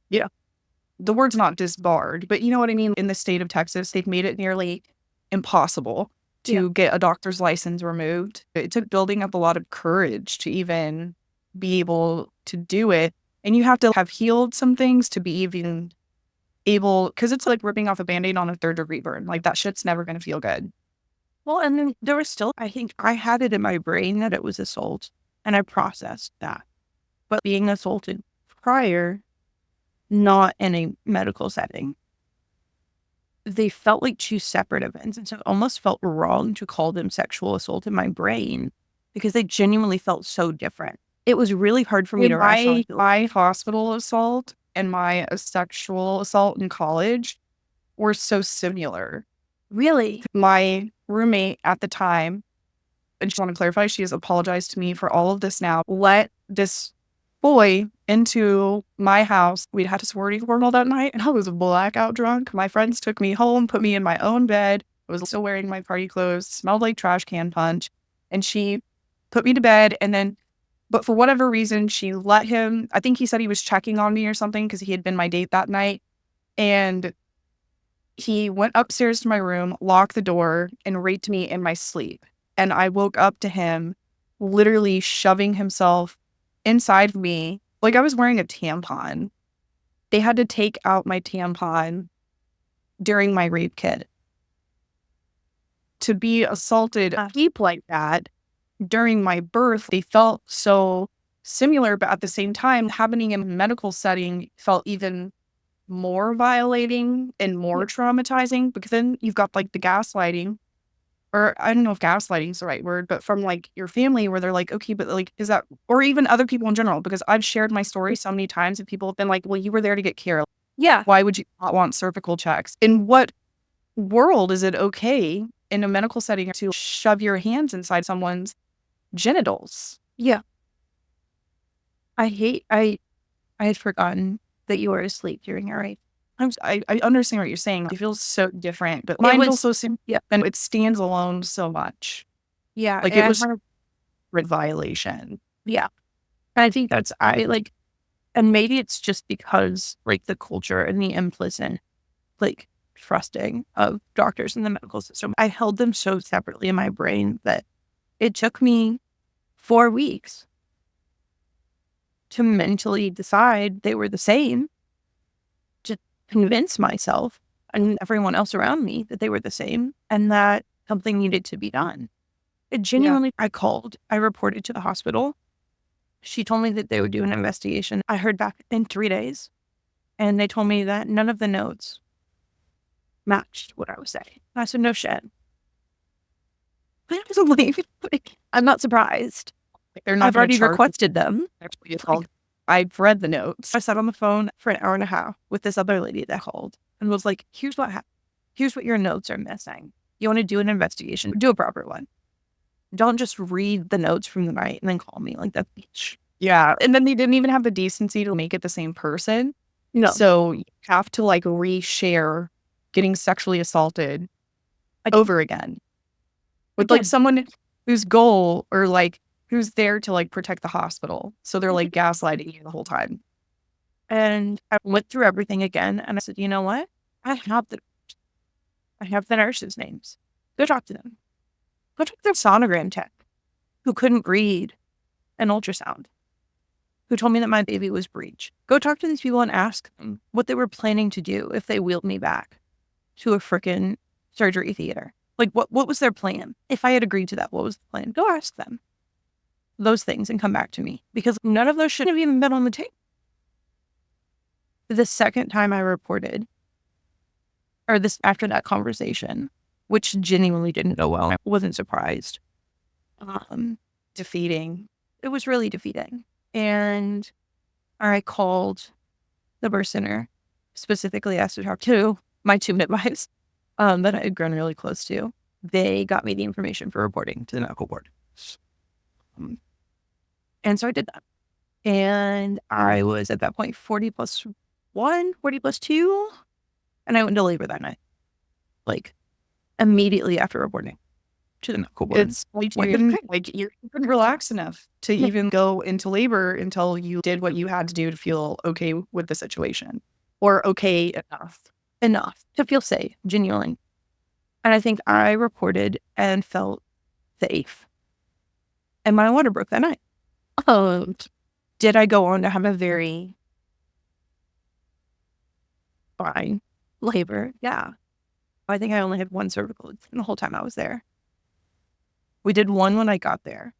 yeah, the word's not disbarred, but you know what I mean? In the state of Texas, they've made it nearly impossible to get a doctor's license removed. It took building up a lot of courage to even be able to do it. And you have to have healed some things to be even able, because it's like ripping off a Band-Aid on a third-degree burn. Like, that shit's never going to feel good. Well, and then there was still, I think I had it in my brain that it was assault and I processed that. But being assaulted prior, not in a medical setting, they felt like two separate events. And so it almost felt wrong to call them sexual assault in my brain because they genuinely felt so different. It was really hard for me to rationalize. My hospital assault and my sexual assault in college were so similar. Really? My roommate at the time, and just want to clarify, she has apologized to me for all of this now, let this boy into my house. We'd had a sorority formal that night and I was blackout drunk. My friends took me home, put me in my own bed. I was still wearing my party clothes, smelled like trash can punch. And she put me to bed and then, but for whatever reason, she let him, I think he said he was checking on me or something because he had been my date that night. And he went upstairs to my room, locked the door, and raped me in my sleep. And I woke up to him literally shoving himself inside me like I was wearing a tampon. They had to take out my tampon during my rape kit. To be assaulted deep like that during my birth, they felt so similar, but at the same time, happening in a medical setting felt even more violating and more traumatizing because then you've got like the gaslighting, or I don't know if gaslighting is the right word, but from like your family where they're like, okay, but like, is that, or even other people in general, because I've shared my story so many times and people have been like, well, you were there to get care. Yeah. Why would you not want cervical checks? In what world is it okay in a medical setting to shove your hands inside someone's genitals? Yeah. I had forgotten that you were asleep during your rape. I understand what you're saying. It feels so different, but mine feels so simple. Yeah. And it stands alone so much. Yeah. Like it was a violation. Yeah. And I think that's, and maybe it's just because like the culture and the implicit like trusting of doctors in the medical system. I held them so separately in my brain that it took me 4 weeks to mentally decide they were the same, to convince myself and everyone else around me that they were the same and that something needed to be done. It genuinely, I called, I reported to the hospital. She told me that they would do an investigation. I heard back in 3 days, and they told me that none of the notes matched what I was saying. I said, no shit. But I was like, I'm not surprised. Like, they're not I've already requested them. I've read the notes. I sat on the phone for an hour and a half with this other lady that called and was like, here's what happened. Here's what your notes are missing. You want to do an investigation? Do a proper one. Don't just read the notes from the night and then call me like that bitch. Yeah. And then they didn't even have the decency to make it the same person. No. So you have to like reshare getting sexually assaulted over again with like someone whose goal or like who's there to like protect the hospital. So they're like gaslighting you the whole time. And I went through everything again and I said, you know what? I have the nurses' names. Go talk to them. Go talk to their sonogram tech who couldn't read an ultrasound, who told me that my baby was breech. Go talk to these people and ask them what they were planning to do if they wheeled me back to a frickin' surgery theater. Like, what was their plan? If I had agreed to that, what was the plan? Go ask them those things and come back to me, because none of those should have even been on the table. The second time I reported, or this after that conversation, which genuinely didn't go well, I wasn't surprised. Defeating. It was really defeating. And I called the birth center, specifically asked to talk to my 2 midwives that I had grown really close to. They got me the information for reporting to the medical board. And so I did that. And I was at that point 40 plus 1, 40 plus 2. And I went into labor that night, like immediately after reporting to the medical board. It's like you couldn't relax enough to even go into labor until you did what you had to do to feel okay with the situation, or okay enough to feel safe, genuinely. And I think I reported and felt safe. And my water broke that night. Did I go on to have a very fine labor? Yeah. I think I only had 1 cervical the whole time I was there. We did 1 when I got there.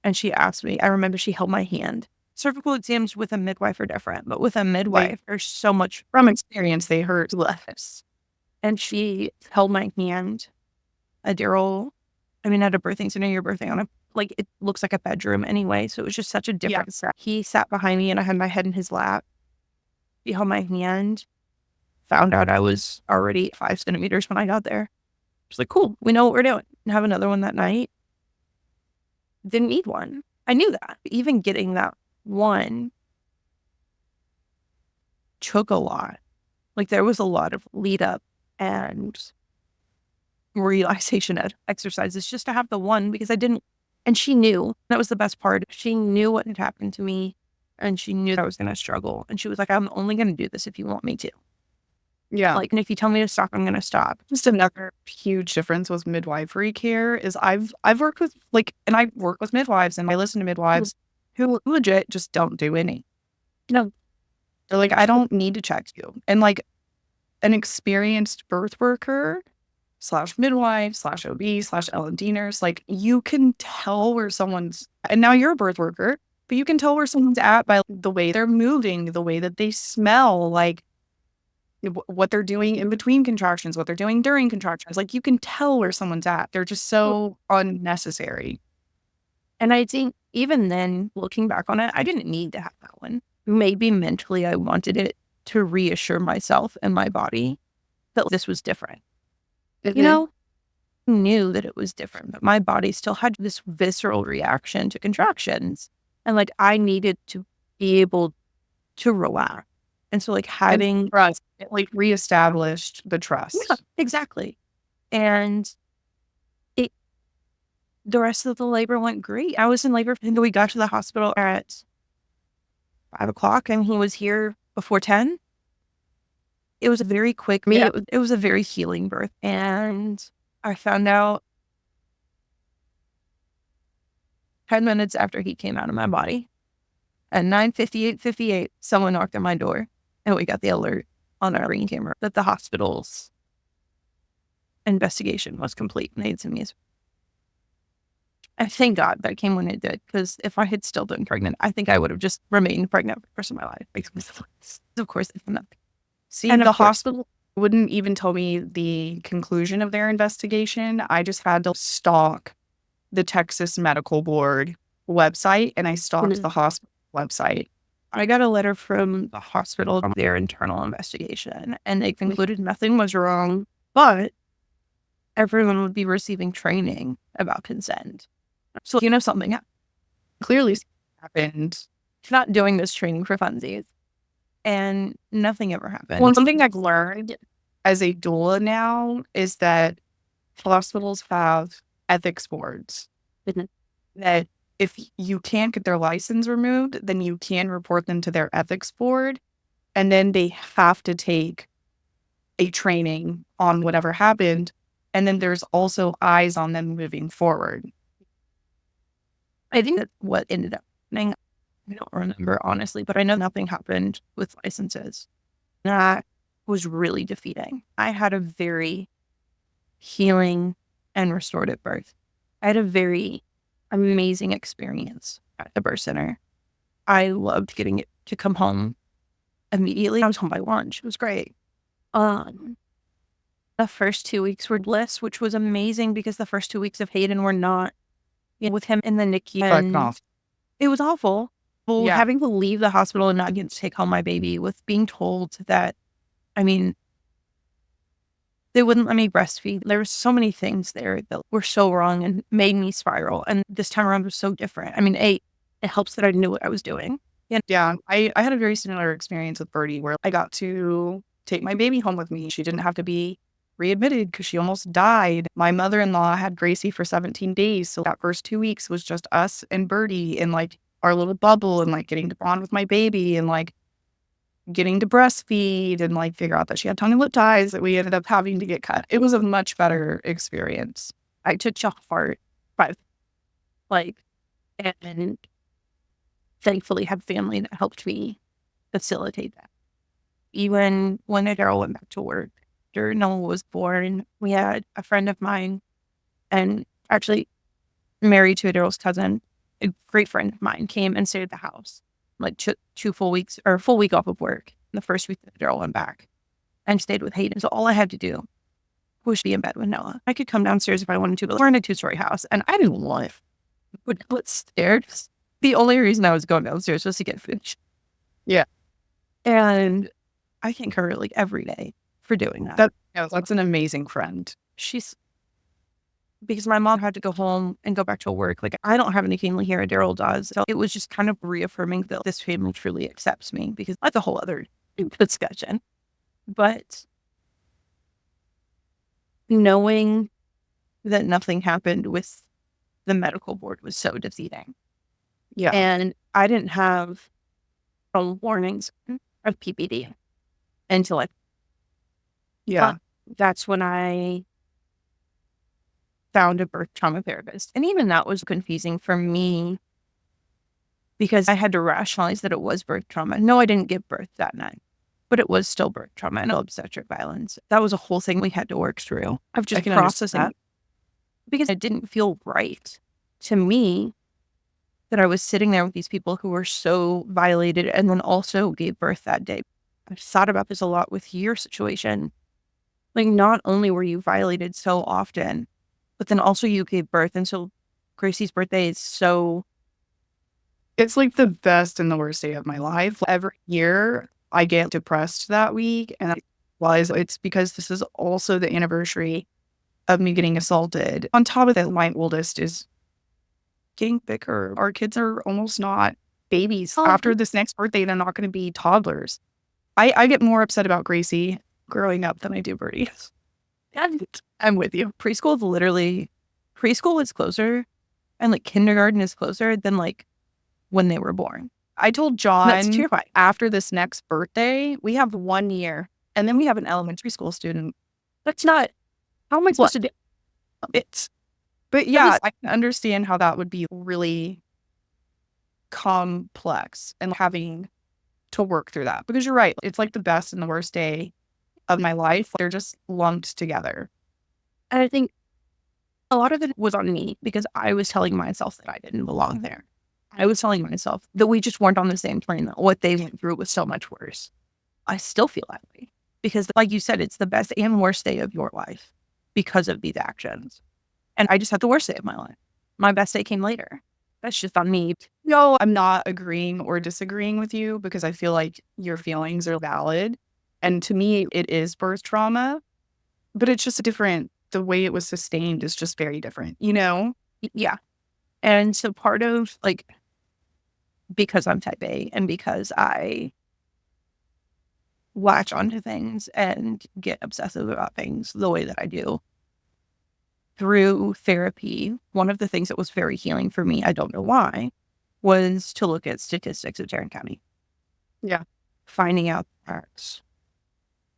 And she asked me, I remember she held my hand. Cervical exams with a midwife are different, but with a midwife, there's so much, from experience, they hurt less. And she held my hand. At a birthing center, you're birthing on it looks like a bedroom anyway. So it was just such a difference. Yeah. He sat behind me and I had my head in his lap. He held my hand, found out I was already 5 centimeters when I got there. She's like, cool, we know what we're doing. And have another one that night. Didn't need one. I knew that. Even getting that one took a lot. Like, there was a lot of lead up and relaxation exercises just to have the one, because I didn't, and she knew. That was the best part. She knew what had happened to me and she knew that I was going to struggle. And she was like, I'm only going to do this if you want me to. Yeah. Like, and if you tell me to stop, I'm going to stop. Just another huge difference with midwifery care is I've worked with and I work with midwives and I listen to midwives who legit just don't do any. No. They're like, I don't need to check you. And like an experienced birth worker / midwife / OB / L&D nurse, like you can tell where someone's, and now you're a birth worker, but you can tell where someone's at by the way they're moving, the way that they smell, like what they're doing in between contractions, what they're doing during contractions. Like you can tell where someone's at. They're just so unnecessary. And I think even then, looking back on it, I didn't need to have that one. Maybe mentally I wanted it to reassure myself and my body that this was different. Mm-hmm. You know, I knew that it was different, but my body still had this visceral reaction to contractions. And like, I needed to be able to relax. And so like having trust, it like reestablished the trust. Yeah, exactly. And the rest of the labor went great. I was in labor until we got to the hospital at 5 o'clock and he was here before 10. It was a very quick, it was a very healing birth. And I found out 10 minutes after he came out of my body. At 9:58, someone knocked on my door, and we got the alert on our ring camera that the hospital's investigation was complete and they'd send me. And thank God that came when it did, because if I had still been pregnant, I think I would have just remained pregnant for the rest of my life. Of course, it's nothing. See, and the hospital wouldn't even tell me the conclusion of their investigation. I just had to stalk the Texas Medical Board website, and I stalked the hospital website. I got a letter from the hospital on their internal investigation, and they concluded nothing was wrong, but everyone would be receiving training about consent. So, something clearly happened. Not doing this training for funsies. And nothing ever happened. Well, something I've learned as a doula now is that hospitals have ethics boards. That if you can't get their license removed, then you can report them to their ethics board. And then they have to take a training on whatever happened. And then there's also eyes on them moving forward. I think that's what ended up happening. I don't remember, honestly, but I know nothing happened with licenses. That was really defeating. I had a very healing and restorative birth. I had a very amazing experience at the birth center. I loved getting it to come home immediately. I was home by lunch. It was great. The first 2 weeks were bliss, which was amazing because the first 2 weeks of Hayden were not with him in the NICU. It was awful. Well, having to leave the hospital and not get to take home my baby, with being told that, they wouldn't let me breastfeed. There were so many things there that were so wrong and made me spiral. And this time around was so different. It helps that I knew what I was doing. Yeah, I had a very similar experience with Birdie, where I got to take my baby home with me. She didn't have to be readmitted because she almost died. My mother-in-law had Gracie for 17 days. So that first 2 weeks was just us and Birdie in our little bubble, and getting to bond with my baby, and getting to breastfeed, and figure out that she had tongue and lip ties that we ended up having to get cut. It was a much better experience. I took to heart, and thankfully had family that helped me facilitate that. Even when Daryl went back to work, after Noah was born, we had a friend of mine, and actually married to Daryl's cousin, a great friend of mine, came and stayed at the house, took 2 full weeks or a full week off of work. The first week that Daryl went back, and stayed with Hayden. So all I had to do was be in bed with Noah. I could come downstairs if I wanted to, but we're in a 2-story house, and I didn't want to go upstairs. The only reason I was going downstairs was to get food. Yeah. And I thank her every day for doing that. That's an amazing friend. Because my mom had to go home and go back to work. I don't have any family here, Daryl does. So it was just kind of reaffirming that this family truly accepts me, because that's a whole other discussion. But knowing that nothing happened with the medical board was so defeating. Yeah. And I didn't have warnings of PPD until that's when I found a birth trauma therapist. And even that was confusing for me, because I had to rationalize that it was birth trauma. No, I didn't give birth that night, but it was still birth trauma and obstetric violence. That was a whole thing we had to work through. I've just processed that, because it didn't feel right to me that I was sitting there with these people who were so violated and then also gave birth that day. I've thought about this a lot with your situation. Not only were you violated so often, but then also you gave birth. And so Gracie's birthday is so... It's the best and the worst day of my life. Every year I get depressed that week. And it's because this is also the anniversary of me getting assaulted. On top of that, my oldest is getting bigger. Our kids are almost not babies. After this next birthday, they're not going to be toddlers. I get more upset about Gracie growing up than I do Birdie. And I'm with you. Preschool is closer, and kindergarten is closer than when they were born. I told John after this next birthday, we have 1 year And then we have an elementary school student. That's not, how am I supposed to do it? But yeah, I can understand how that would be really complex and having to work through that, because you're right. It's like the best and the worst day of my life. They're just lumped together. And I think a lot of it was on me because I was telling myself that I didn't belong there. I was telling myself that we just weren't on the same plane, that what they went through was so much worse. I still feel that way because, like you said, it's the best and worst day of your life because of these actions. And I just had the worst day of my life. My best day came later. That's just on me. No, I'm not agreeing or disagreeing with you because I feel like your feelings are valid. And to me, it is birth trauma, but it's just different. The way it was sustained is just very different, you know? Yeah. And so part of, like, because I'm type A and because I latch onto things and get obsessive about things the way that I do, through therapy, one of the things that was very healing for me, I don't know why, was to look at statistics of Tarrant County. Yeah. Finding out that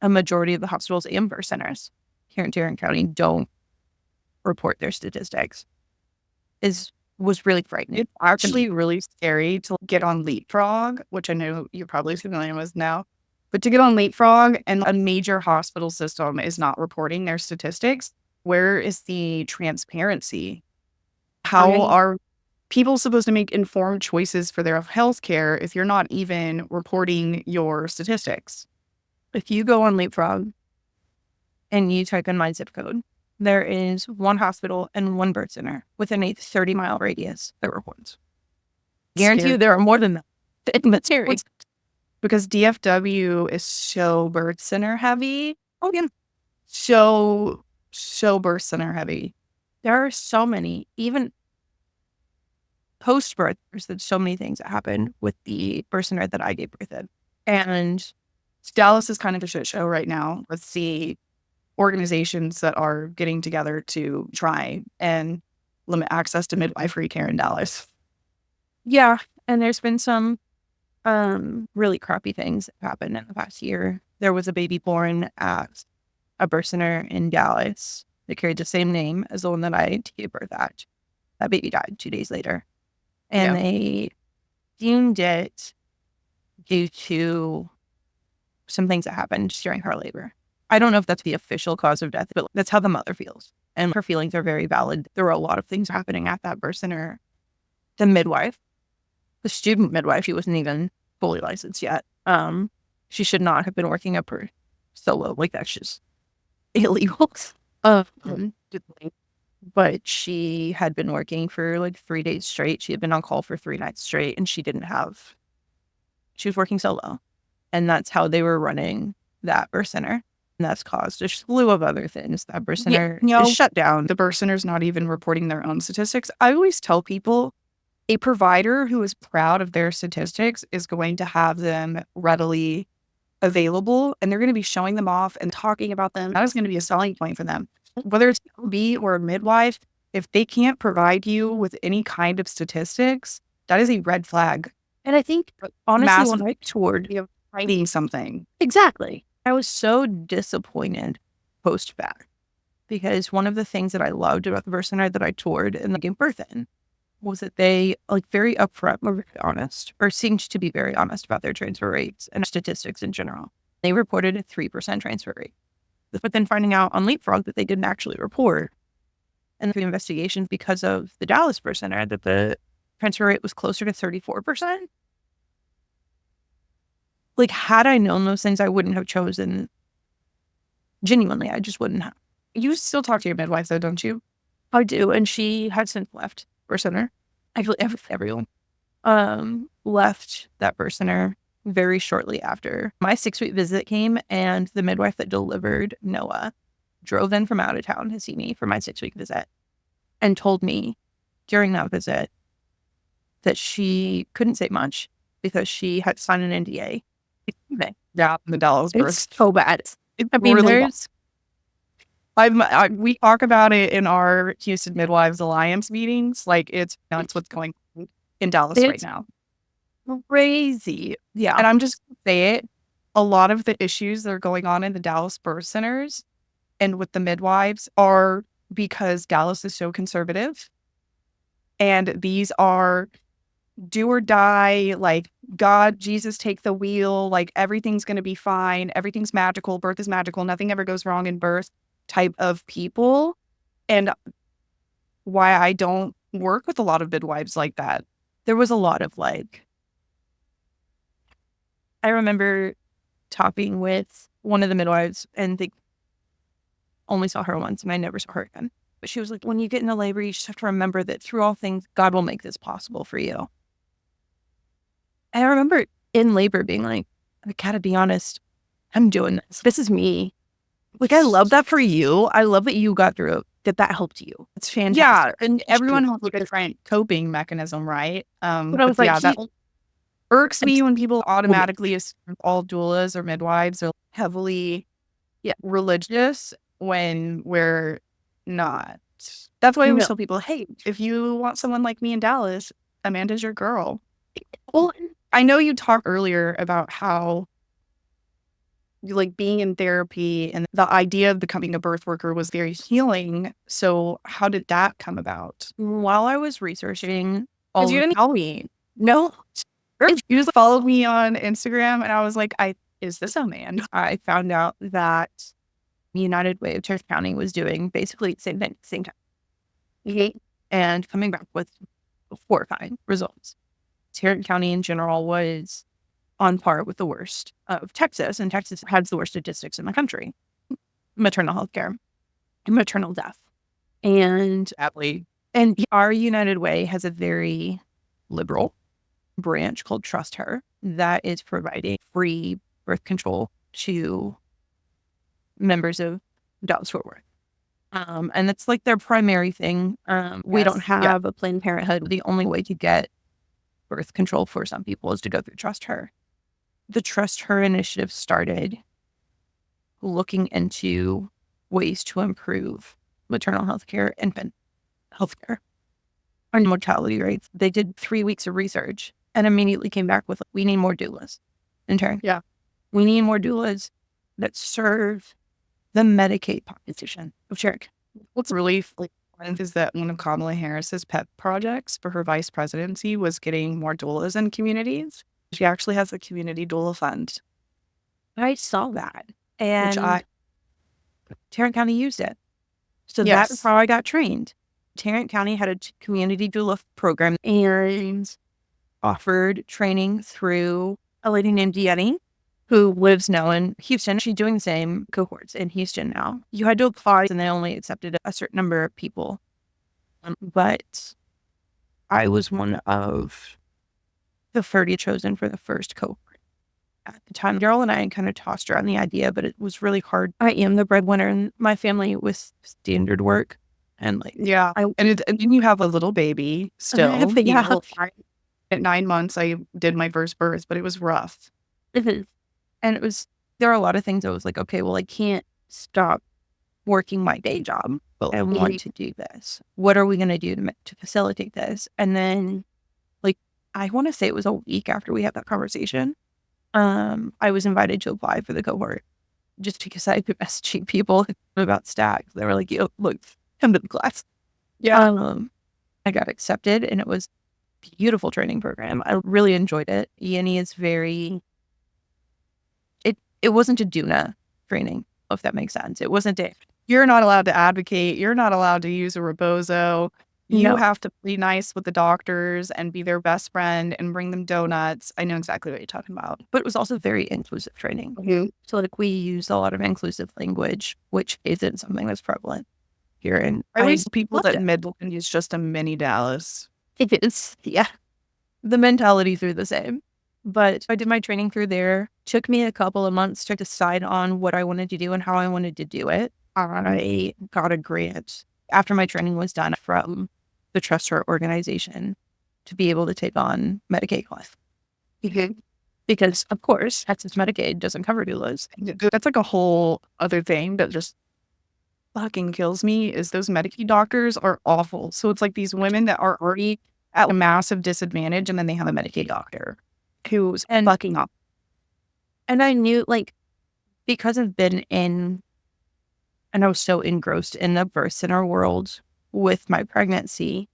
a majority of the hospitals and birth centers here in Tarrant County don't report their statistics was really frightening. It's actually really scary to get on Leapfrog, which I know you're probably familiar with now, but to get on Leapfrog and a major hospital system is not reporting their statistics, where is the transparency? How are people supposed to make informed choices for their healthcare if you're not even reporting your statistics? If you go on Leapfrog and you type in my zip code, there is one hospital and one birth center within a 30-mile radius that reports. Guarantee you there are more than that. It's scary. Because DFW is so birth center heavy. Oh, yeah. So birth center heavy. There are so many, even post-birth, there's so many things that happen with the birth center that I gave birth in. And Dallas is kind of a shit show right now with the organizations that are getting together to try and limit access to midwifery care in Dallas. Yeah, and there's been some really crappy things that happened in the past year. There was a baby born at a birth center in Dallas that carried the same name as the one that I gave birth at. That baby died 2 days later. And they deemed it due to some things that happened during her labor. I don't know if that's the official cause of death, but that's how the mother feels. And her feelings are very valid. There were a lot of things happening at that birth center. The midwife, the student midwife, she wasn't even fully licensed yet. She should not have been working up her solo. Like, that's just illegal. But she had been working for like 3 days straight. She had been on call for 3 nights straight, and she was working solo. And that's how they were running that birth center. And that's caused a slew of other things. That birth center is shut down. The birth center's not even reporting their own statistics. I always tell people, a provider who is proud of their statistics is going to have them readily available, and they're going to be showing them off and talking about them. That is going to be a selling point for them. Whether it's OB or a midwife, if they can't provide you with any kind of statistics, that is a red flag. And I think, honestly, when I toured, hiding something. Exactly. I was so disappointed post-back because one of the things that I loved about the birth center that I toured and gave birth in was that they, like, very upfront, were very honest, or seemed to be very honest about their transfer rates and statistics in general. They reported a 3% transfer rate. But then finding out on Leapfrog that they didn't actually report, and through investigations because of the Dallas birth center, that the transfer rate was closer to 34%. Like, had I known those things, I wouldn't have chosen. Genuinely, I just wouldn't have. You still talk to your midwife, though, don't you? I do, and she had since left birth center. I feel everyone left that birth center very shortly after my 6-week visit came, and the midwife that delivered Noah drove in from out of town to see me for my 6-week visit and told me during that visit that she couldn't say much because she had signed an NDA. Yeah, the Dallas birth. It's so bad. I mean, really we talk about it in our Houston Midwives Alliance meetings. Like, that's what's going on in Dallas right now. Crazy. Yeah. And I'm just going to say it. a lot of the issues that are going on in the Dallas birth centers and with the midwives are because Dallas is so conservative. And these are do or die, like, God, Jesus, take the wheel, like, everything's going to be fine. Everything's magical. Birth is magical. Nothing ever goes wrong in birth type of people. And why I don't work with a lot of midwives like that. There was a lot of like, I remember talking with one of the midwives and they only saw her once and I never saw her again. But she was like, when you get into labor, you just have to remember that through all things, God will make this possible for you. And I remember in labor being like, I gotta be honest, I'm doing this. This is me. Like, I love that for you. I love that you got through it, that helped you. It's fantastic. Yeah, and everyone has a different coping mechanism, right? But I was like, that irks me when people automatically assume all doulas or midwives are heavily religious when we're not. That's why I always tell people, hey, if you want someone like me in Dallas, Amanda's your girl. Well, I know you talked earlier about how like being in therapy and the idea of becoming a birth worker was very healing. So how did that come about? While I was researching, Because you didn't tell me. No. You just followed me on Instagram and I was like, is this a man? I found out that United Way of Cherokee County was doing basically the same thing at the same time. And coming back with horrifying results. Tarrant County in general was on par with the worst of Texas, and Texas has the worst statistics in the country. Maternal health care, maternal death. And our United Way has a very liberal branch called Trust Her that is providing free birth control to members of Dallas Fort Worth. And that's like their primary thing. We don't have a Planned Parenthood. The only way to get birth control for some people is to go through Trust Her. The Trust Her initiative started looking into ways to improve maternal health care, infant health care, and mortality rates. They did 3 weeks of research and immediately came back with, we need more doulas in turn. Yeah. We need more doulas that serve the Medicaid population of Cherokee. What's really fun is that one of Kamala Harris's pet projects for her vice presidency was getting more doulas in communities. She actually has a community doula fund. I saw that. And Tarrant County used it. So that's how I got trained. Tarrant County had a community doula program and offered training through a lady named Yenny, who lives now in Houston. She's doing the same cohorts in Houston now. You had to apply and they only accepted a certain number of people. But I was one of the 30 chosen for the first cohort. At the time, Daryl and I kind of tossed around the idea, but it was really hard. I am the breadwinner in my family with standard work. And like, and then you have a little baby still. At 9 months, I did my first birth, but it was rough. And there are a lot of things I was like, okay, well, I can't stop working my day job, but I want to do this. What are we going to do to facilitate this? And then, like, I want to say it was a week after we had that conversation. I was invited to apply for the cohort just because I could messaging people about stacks. They were like, yo, look, come to the class. I got accepted and it was a beautiful training program. I really enjoyed it. Yenny is it wasn't a doula training, if that makes sense. It wasn't you're not allowed to advocate. You're not allowed to use a rebozo. You have to be nice with the doctors and be their best friend and bring them donuts. I know exactly what you're talking about. But it was also very inclusive training. So like we use a lot of inclusive language, which isn't something that's prevalent here. And I wish people that Midland use just a mini Dallas. It is, yeah. The mentalities are the same. But I did my training through there. Took me a couple of months to decide on what I wanted to do and how I wanted to do it. I got a grant after my training was done from the Trust Her organization to be able to take on Medicaid class. Because, of course, Texas Medicaid doesn't cover doulas. That's like a whole other thing that just fucking kills me is those Medicaid doctors are awful. So it's like these women that are already at a massive disadvantage and then they have a Medicaid doctor who's fucking up. And I knew, like, because I've been in, and I was so engrossed in the birth center world with my pregnancy,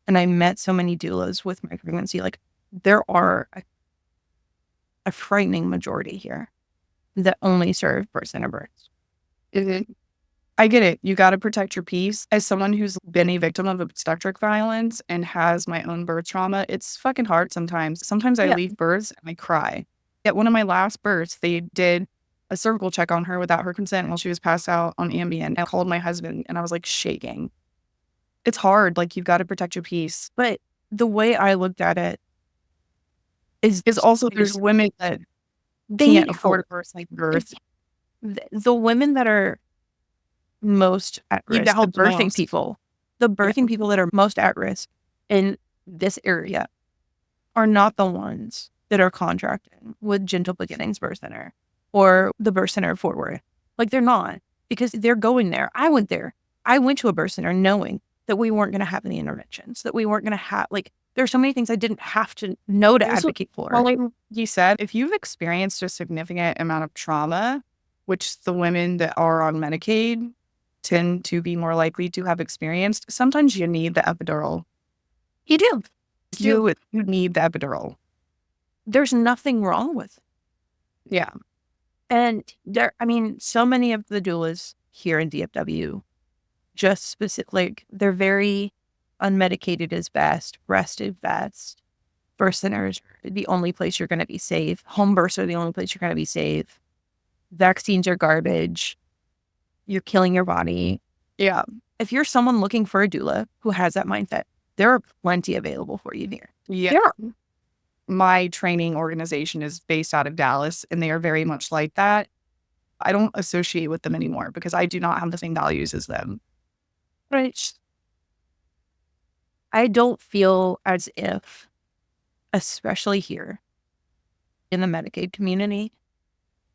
and I met so many doulas with my pregnancy, like, there are a frightening majority here that only serve birth center births. Mhm. I get it. You got to protect your peace. As someone who's been a victim of obstetric violence and has my own birth trauma, it's fucking hard sometimes. Sometimes I Yeah. leave births and I cry. At one of my last births, they did a cervical check on her without her consent while she was passed out on Ambien. I called my husband and I was like shaking. It's hard. Like, you've got to protect your peace. But the way I looked at it is Because also there's women that they can't need afford help. a birth like birth. The women that are most at Need to risk, the help the birthing most. people, the birthing people that are most at risk in this area are not the ones that are contracting with Gentle Beginnings Birth Center or the birth center of Fort Worth. Like, they're not, because they're going there. I went there. I went to a birth center knowing that we weren't going to have any interventions, that we weren't going to have, like, there's so many things I didn't have to know to Also, advocate for. well, like you said, if you've experienced a significant amount of trauma, which the women that are on Medicaid tend to be more likely to have experienced, sometimes you need the epidural. You do. You need the epidural. There's nothing wrong with it. Yeah. And I mean, so many of the doulas here in DFW just specific, like, they're very unmedicated is best, rest is best. Birth centers are the only place you're going to be safe. Home births are the only place you're going to be safe. Vaccines are garbage. You're killing your body. Yeah. If you're someone looking for a doula who has that mindset, there are plenty available for you here. Yeah. My training organization is based out of Dallas, and they are very much like that. I don't associate with them anymore because I do not have the same values as them. Right. I don't feel as if, especially here in the Medicaid community,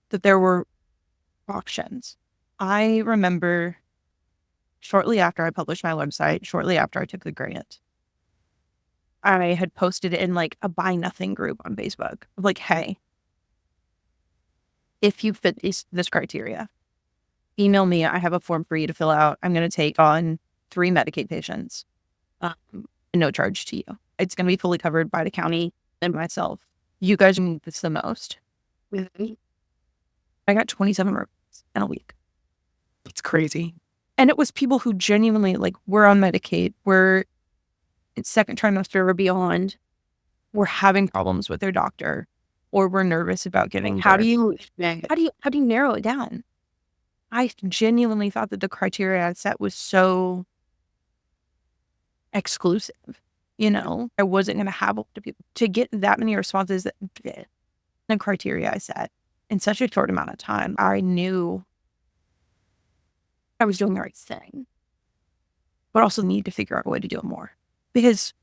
that there were options. I remember shortly after I published my website, shortly after I took the grant, I had posted it in, like, a buy nothing group on Facebook. Like, hey, if you fit this criteria, email me. I have a form for you to fill out. I'm going to take on 3 Medicaid patients, no charge to you. It's going to be fully covered by the county and myself. You guys need this the most. I got 27 referrals in a week. It's crazy. And it was people who genuinely, like, were on Medicaid, were in second trimester or beyond, were having problems with their doctor, or were nervous about getting How birth. do you How do you narrow it down? I genuinely thought that the criteria I set was so exclusive. You know, I wasn't going to have a lot of people to get that many responses that fit the criteria I set in such a short amount of time. I knew I was doing the right thing, but also need to figure out a way to do it more, because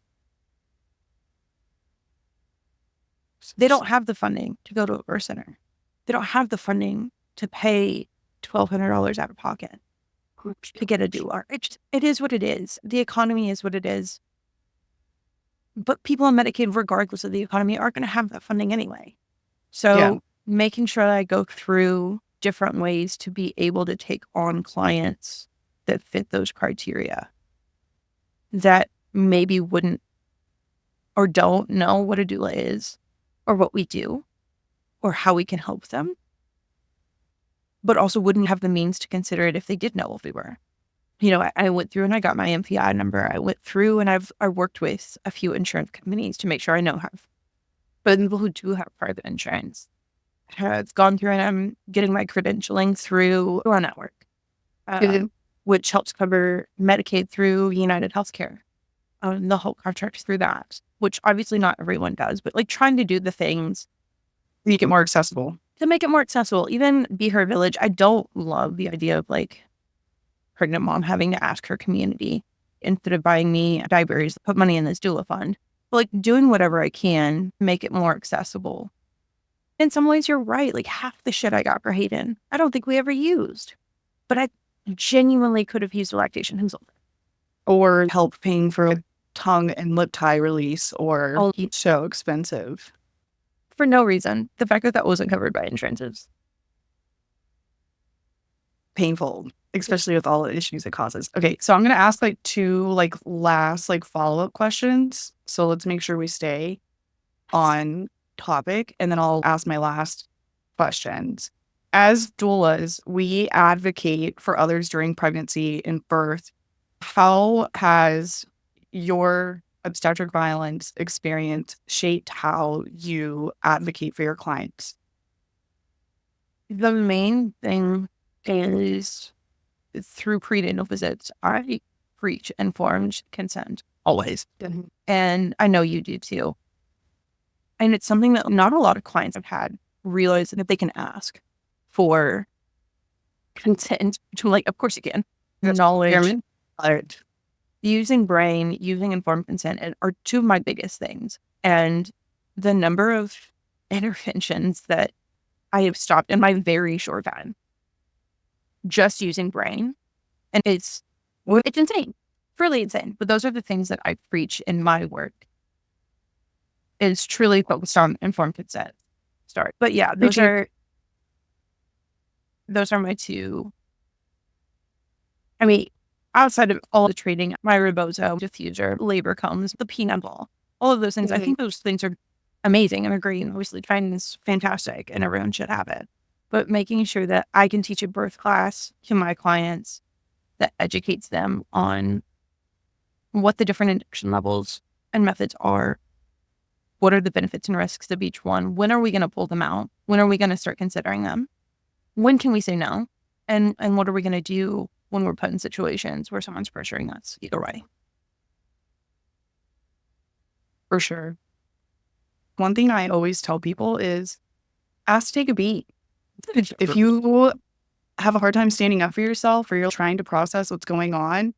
they don't have the funding to go to a birth center. They don't have the funding to pay $1,200 out of pocket to get a doula. It is what it is. The economy is what it is. But people on Medicaid, regardless of the economy, aren't going to have that funding anyway. So making sure that I go through different ways to be able to take on clients that fit those criteria, that maybe wouldn't or don't know what a doula is or what we do or how we can help them, but also wouldn't have the means to consider it if they did know what we were. You know, I went through and I got my MPI number. I went through and I worked with a few insurance companies to make sure I know how. But people who do have private insurance, I've gone through and I'm getting my credentialing through our network, which helps cover Medicaid through United Healthcare, the whole contract through that, which obviously not everyone does, but, like, trying to do the things make it more accessible. to make it more accessible. Even Be Her Village, I don't love the idea of, like, pregnant mom having to ask her community instead of buying me diapers, put money in this doula fund. But, like, doing whatever I can to make it more accessible. In some ways, you're right. Like, half the shit I got for Hayden, I don't think we ever used. But I genuinely could have used a lactation consultant. Or help paying for a tongue and lip tie release, or so expensive. for no reason. The fact that that wasn't covered by insurance is painful, especially with all the issues it causes. Okay, so I'm going to ask like two like last like follow-up questions. So let's make sure we stay on topic, and then I'll ask my last questions. As doulas, we advocate for others during pregnancy and birth. How has your obstetric violence experience shaped how you advocate for your clients? the main thing is through prenatal visits, I preach informed consent always. Mhm. And I know you do too. And it's something that not a lot of clients I've had realize that they can ask for consent to, like, of course you can. Knowledge, using brain, using informed consent are two of my biggest things. And the number of interventions that I have stopped in my very short time just using brain, and it's insane, really insane. But those are the things that I preach in my work. Is truly focused on informed consent. Start, but yeah, those are my two. I mean, outside of all the training, my rebozo, diffuser, labor comes, the peanut ball, all of those things. I think those things are amazing and are great. And obviously, training is fantastic, and everyone should have it. But making sure that I can teach a birth class to my clients that educates them on what the different induction levels and methods are. What are the benefits and risks of each one? When are we going to pull them out? When are we going to start considering them? When can we say no? And what are we going to do when we're put in situations where someone's pressuring us either way? For sure. One thing I always tell people is ask to take a beat. If you have a hard time standing up for yourself, or you're trying to process what's going on,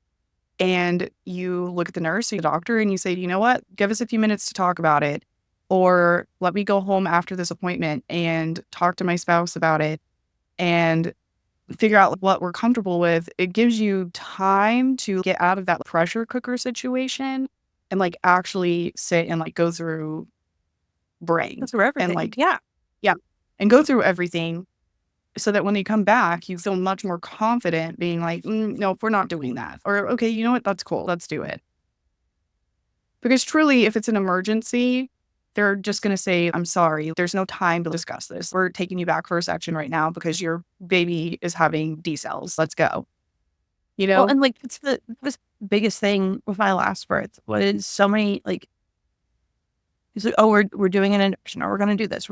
and you look at the nurse or the doctor and you say, you know what, give us a few minutes to talk about it, or let me go home after this appointment and talk to my spouse about it and figure out what we're comfortable with, it gives you time to get out of that pressure cooker situation and like actually sit and like go through brain and like, yeah, and go through everything, so that when you come back, you feel much more confident being like, no, we're not doing that. Or, okay, you know what? That's cool. Let's do it. Because truly, if it's an emergency, they're just going to say, I'm sorry, there's no time to discuss this. We're taking you back for a section right now because your baby is having D cells. Let's go. You know? Well, and like, it's the biggest thing with my last birth was so many, like, he's like, oh, we're doing an induction, or we're going to do this.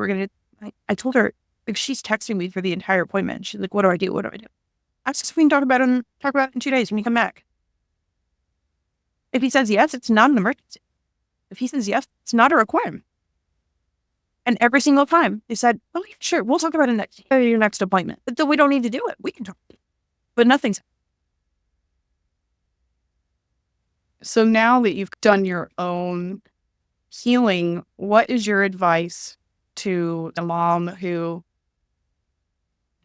I told her, like, she's texting me for the entire appointment. She's like, what do I do? What do I do? Ask us if we can talk about it in 2 days when you come back. If he says yes, it's not an emergency. If he says yes, it's not a requirement. And every single time they said, oh, sure, we'll talk about it your next appointment. But then we don't need to do it. We can talk. But nothing's. So now that you've done your own healing, what is your advice to a mom who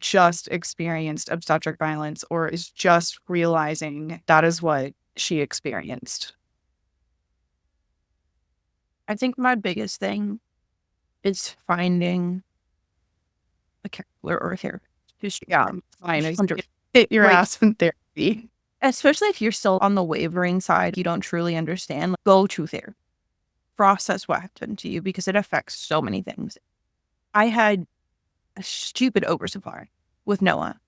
just experienced obstetric violence, or is just realizing that is what she experienced? I think my biggest thing is finding a counselor or a therapist. Hit your ass in therapy. Especially if you're still on the wavering side, you don't truly understand, go to therapy. Process what happened to you, because it affects so many things. I had a stupid oversupply with Noah,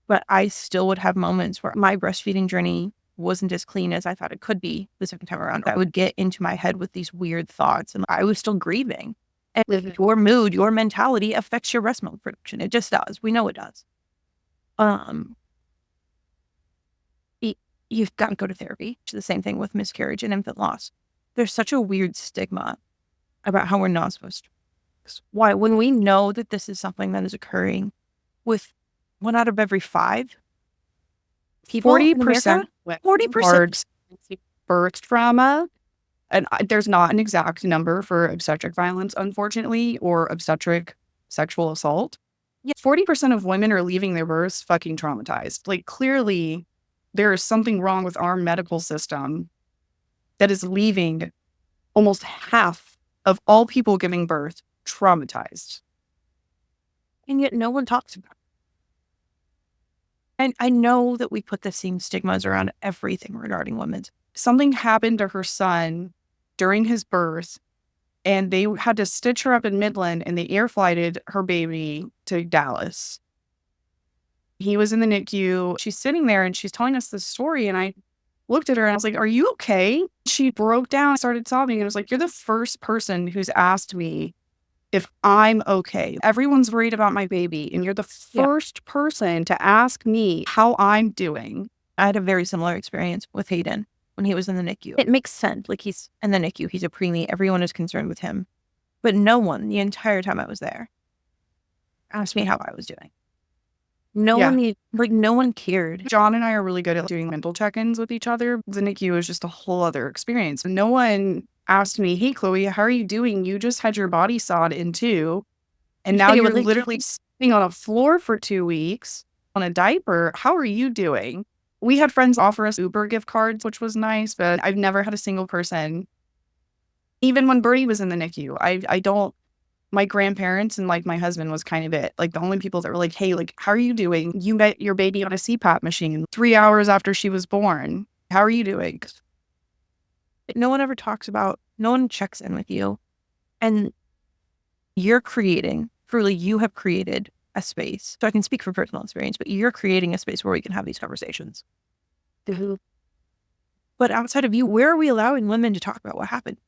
but I still would have moments where my breastfeeding journey wasn't as clean as I thought it could be the second time around. I would get into my head with these weird thoughts, and I was still grieving. And your mood, your mentality affects your breast milk production. It just does. We know it does. You've got to go to therapy. It's the same thing with miscarriage and infant loss. There's such a weird stigma about how we're not supposed to. Why? When we know that this is something that is occurring with 1 out of every 5 people, 40%, 40% birth trauma. And there's not an exact number for obstetric violence, unfortunately, or obstetric sexual assault. Yeah, 40% of women are leaving their births fucking traumatized. Like, clearly, there is something wrong with our medical system that is leaving almost half of all people giving birth traumatized. And yet no one talks about it. And I know that we put the same stigmas around everything regarding women. Something happened to her son during his birth, and they had to stitch her up in Midland, and they air flighted her baby to Dallas. He was in the NICU. She's sitting there and she's telling us this story, and I looked at her and I was like, "Are you okay?" She broke down, started sobbing, and I was like, "You're the first person who's asked me if I'm okay. Everyone's worried about my baby, and you're the first person to ask me how I'm doing." I had a very similar experience with Hayden when he was in the NICU. It makes sense. Like, he's in the NICU. He's a preemie. Everyone is concerned with him. But no one, the entire time I was there, asked me how I was doing. No one cared. John and I are really good at doing mental check-ins with each other. The NICU is just a whole other experience. No one asked me, "Hey, Chloe, how are you doing? You just had your body sawed in two, and now you're literally sitting on a floor for 2 weeks on a diaper. How are you doing?" We had friends offer us Uber gift cards, which was nice, but I've never had a single person. Even when Birdie was in the NICU, I don't. My grandparents and like my husband was kind of it. Like the only people that were like, "Hey, like, how are you doing? You met your baby on a CPAP machine 3 hours after she was born. How are you doing?" No one ever talks about, no one checks in with you. And you're creating, truly, you have created a space. So I can speak from personal experience, but you're creating a space where we can have these conversations. But outside of you, where are we allowing women to talk about what happened?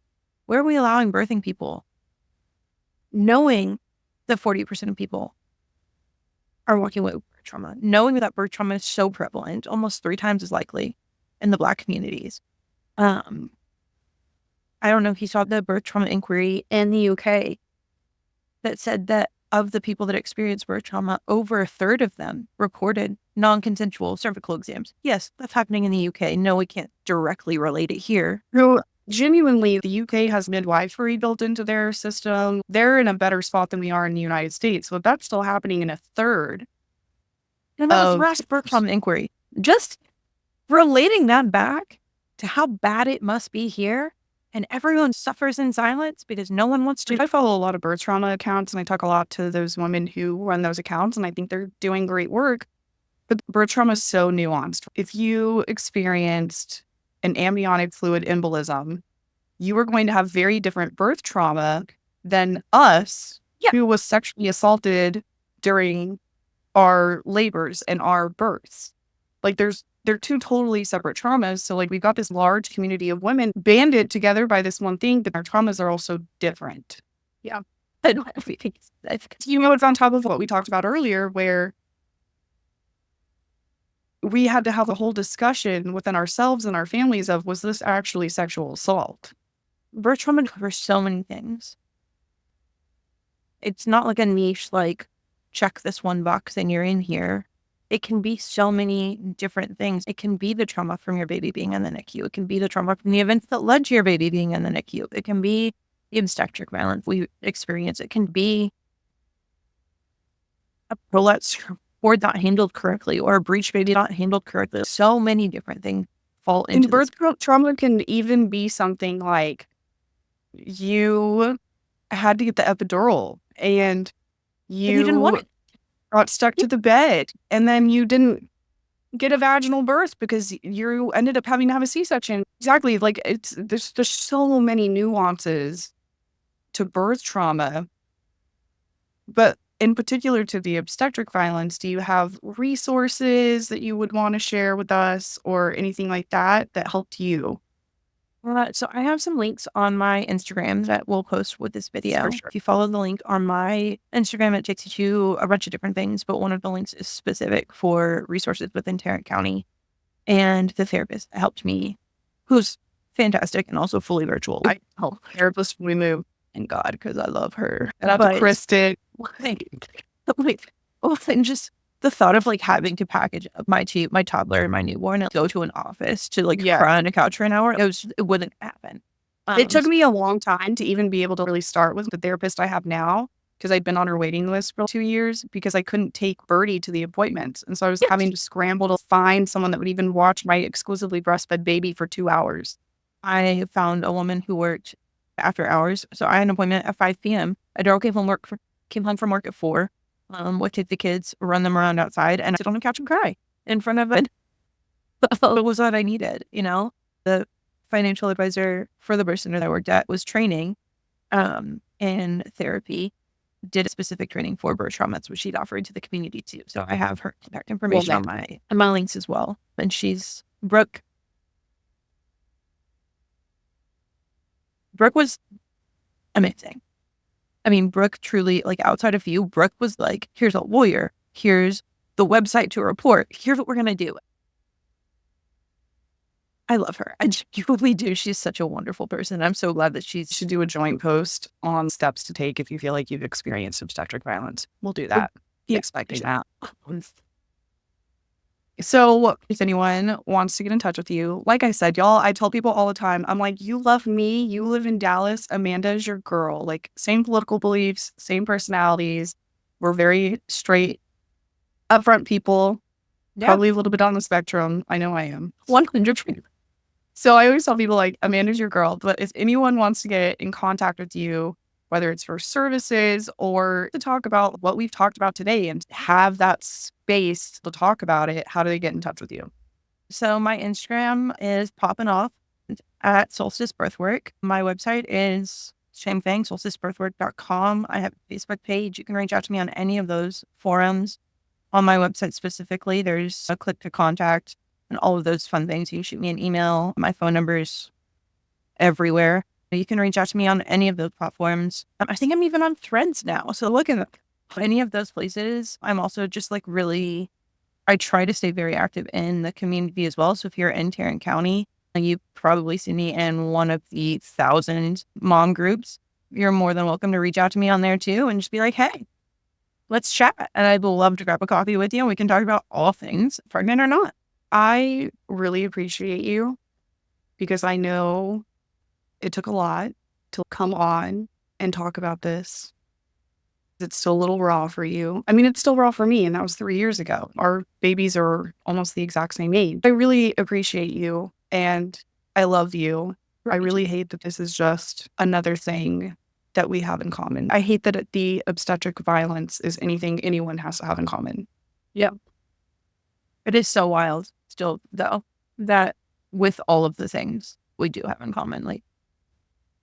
Where are we allowing birthing people? Knowing that 40% of people are walking away with birth trauma, knowing that birth trauma is so prevalent, almost 3 times as likely in the Black communities. I don't know if you saw the birth trauma inquiry in the UK that said that of the people that experienced birth trauma, over a third of them reported non-consensual cervical exams. Yes, that's happening in the UK. No, we can't directly relate it here. So genuinely, the UK has midwifery built into their system. They're in a better spot than we are in the United States. So that's still happening in a third. And that was the last birth trauma inquiry. Just relating that back to how bad it must be here, and everyone suffers in silence because no one wants to. I follow a lot of birth trauma accounts, and I talk a lot to those women who run those accounts, and I think they're doing great work. But birth trauma is so nuanced. If you experienced an amniotic fluid embolism, you are going to have very different birth trauma than us, who was sexually assaulted during our labors and our births. Like they're 2 totally separate traumas. So like we've got this large community of women banded together by this one thing, but our traumas are also different. Yeah. You know, it's on top of what we talked about earlier, where we had to have a whole discussion within ourselves and our families of, was this actually sexual assault? Birth trauma covers so many things. It's not like a niche, like, check this one box and you're in here. It can be so many different things. It can be the trauma from your baby being in the NICU. It can be the trauma from the events that led to your baby being in the NICU. It can be the obstetric violence we experience. It can be a prolapse cord not handled correctly, or a breech baby not handled correctly. So many different things fall into and birth trauma can even be something like you had to get the epidural and you didn't want it. Got stuck to the bed, and then you didn't get a vaginal birth because you ended up having to have a C-section. Exactly. Like there's so many nuances to birth trauma, but in particular to the obstetric violence, do you have resources that you would want to share with us or anything like that that helped you? So I have some links on my Instagram that we'll post with this video. For sure. If you follow the link on my Instagram, it takes you to a bunch of different things, but one of the links is specific for resources within Tarrant County. And the therapist that helped me, who's fantastic and also fully virtual. I help therapist when we move. Thank God, because I love her. And out to Kristen. And just the thought of like having to package up my toddler and my newborn and go to an office to like cry on a couch for an hour, it wouldn't happen. It took me a long time to even be able to really start with the therapist I have now, because I'd been on her waiting list for 2 years because I couldn't take Birdie to the appointments. And so I was having to scramble to find someone that would even watch my exclusively breastfed baby for 2 hours. I found a woman who worked after hours. So I had an appointment at 5 p.m. A girl came home from work at 4, would take the kids, run them around outside, and sit on the couch and cry in front of it. It was what I needed, you know? The financial advisor for the birth center that I worked at was training in therapy, did a specific training for birth traumas, which she'd offered to the community too. So I have her contact information on my links as well. And she's Brooke. Brooke was amazing. I mean, Brooke truly, like, outside of you, Brooke was like, here's a lawyer, here's the website to report, here's what we're going to do. I love her. I genuinely do. She's such a wonderful person. I'm so glad that she should do a joint post on steps to take if you feel like you've experienced obstetric violence. We'll do that. Expecting that. So if anyone wants to get in touch with you, like I said, y'all, I tell people all the time, I'm like, you love me. You live in Dallas. Amanda is your girl. Like, same political beliefs, same personalities. We're very straight, upfront people. Yeah. Probably a little bit on the spectrum. I know I am. 100%. So I always tell people, like, Amanda's your girl. But if anyone wants to get in contact with you, whether it's for services or to talk about what we've talked about today and have that space to talk about it, how do they get in touch with you? So my Instagram is popping off at Solstice Birthwork. My website is same thing, solsticebirthwork.com. I have a Facebook page. You can reach out to me on any of those forums. On my website specifically, there's a click to contact and all of those fun things. You can shoot me an email. My phone number is everywhere. You can reach out to me on any of those platforms. I think I'm even on Threads now. So look at any of those places. I'm also just like really, I try to stay very active in the community as well. So if you're in Tarrant County, you probably see me in one of the 1,000 mom groups. You're more than welcome to reach out to me on there too and just be like, hey, let's chat. And I'd love to grab a coffee with you and we can talk about all things, pregnant or not. I really appreciate you because I know it took a lot to come on and talk about this. It's still a little raw for you. I mean, it's still raw for me, and that was 3 years ago. Our babies are almost the exact same age. I really appreciate you, and I love you. I really hate that this is just another thing that we have in common. I hate that the obstetric violence is anything anyone has to have in common. Yeah. It is so wild still, though, that with all of the things we do have in common, like,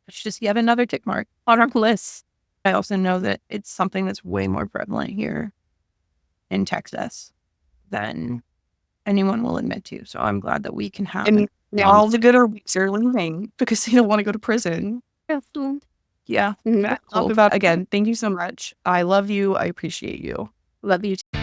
it's just yet another tick mark on our list. I also know that it's something that's way more prevalent here in Texas than anyone will admit to. So I'm glad that we can have and all the good are leaving because they don't want to go to prison. Yeah. Again, thank you so much. I love you. I appreciate you. Love you too.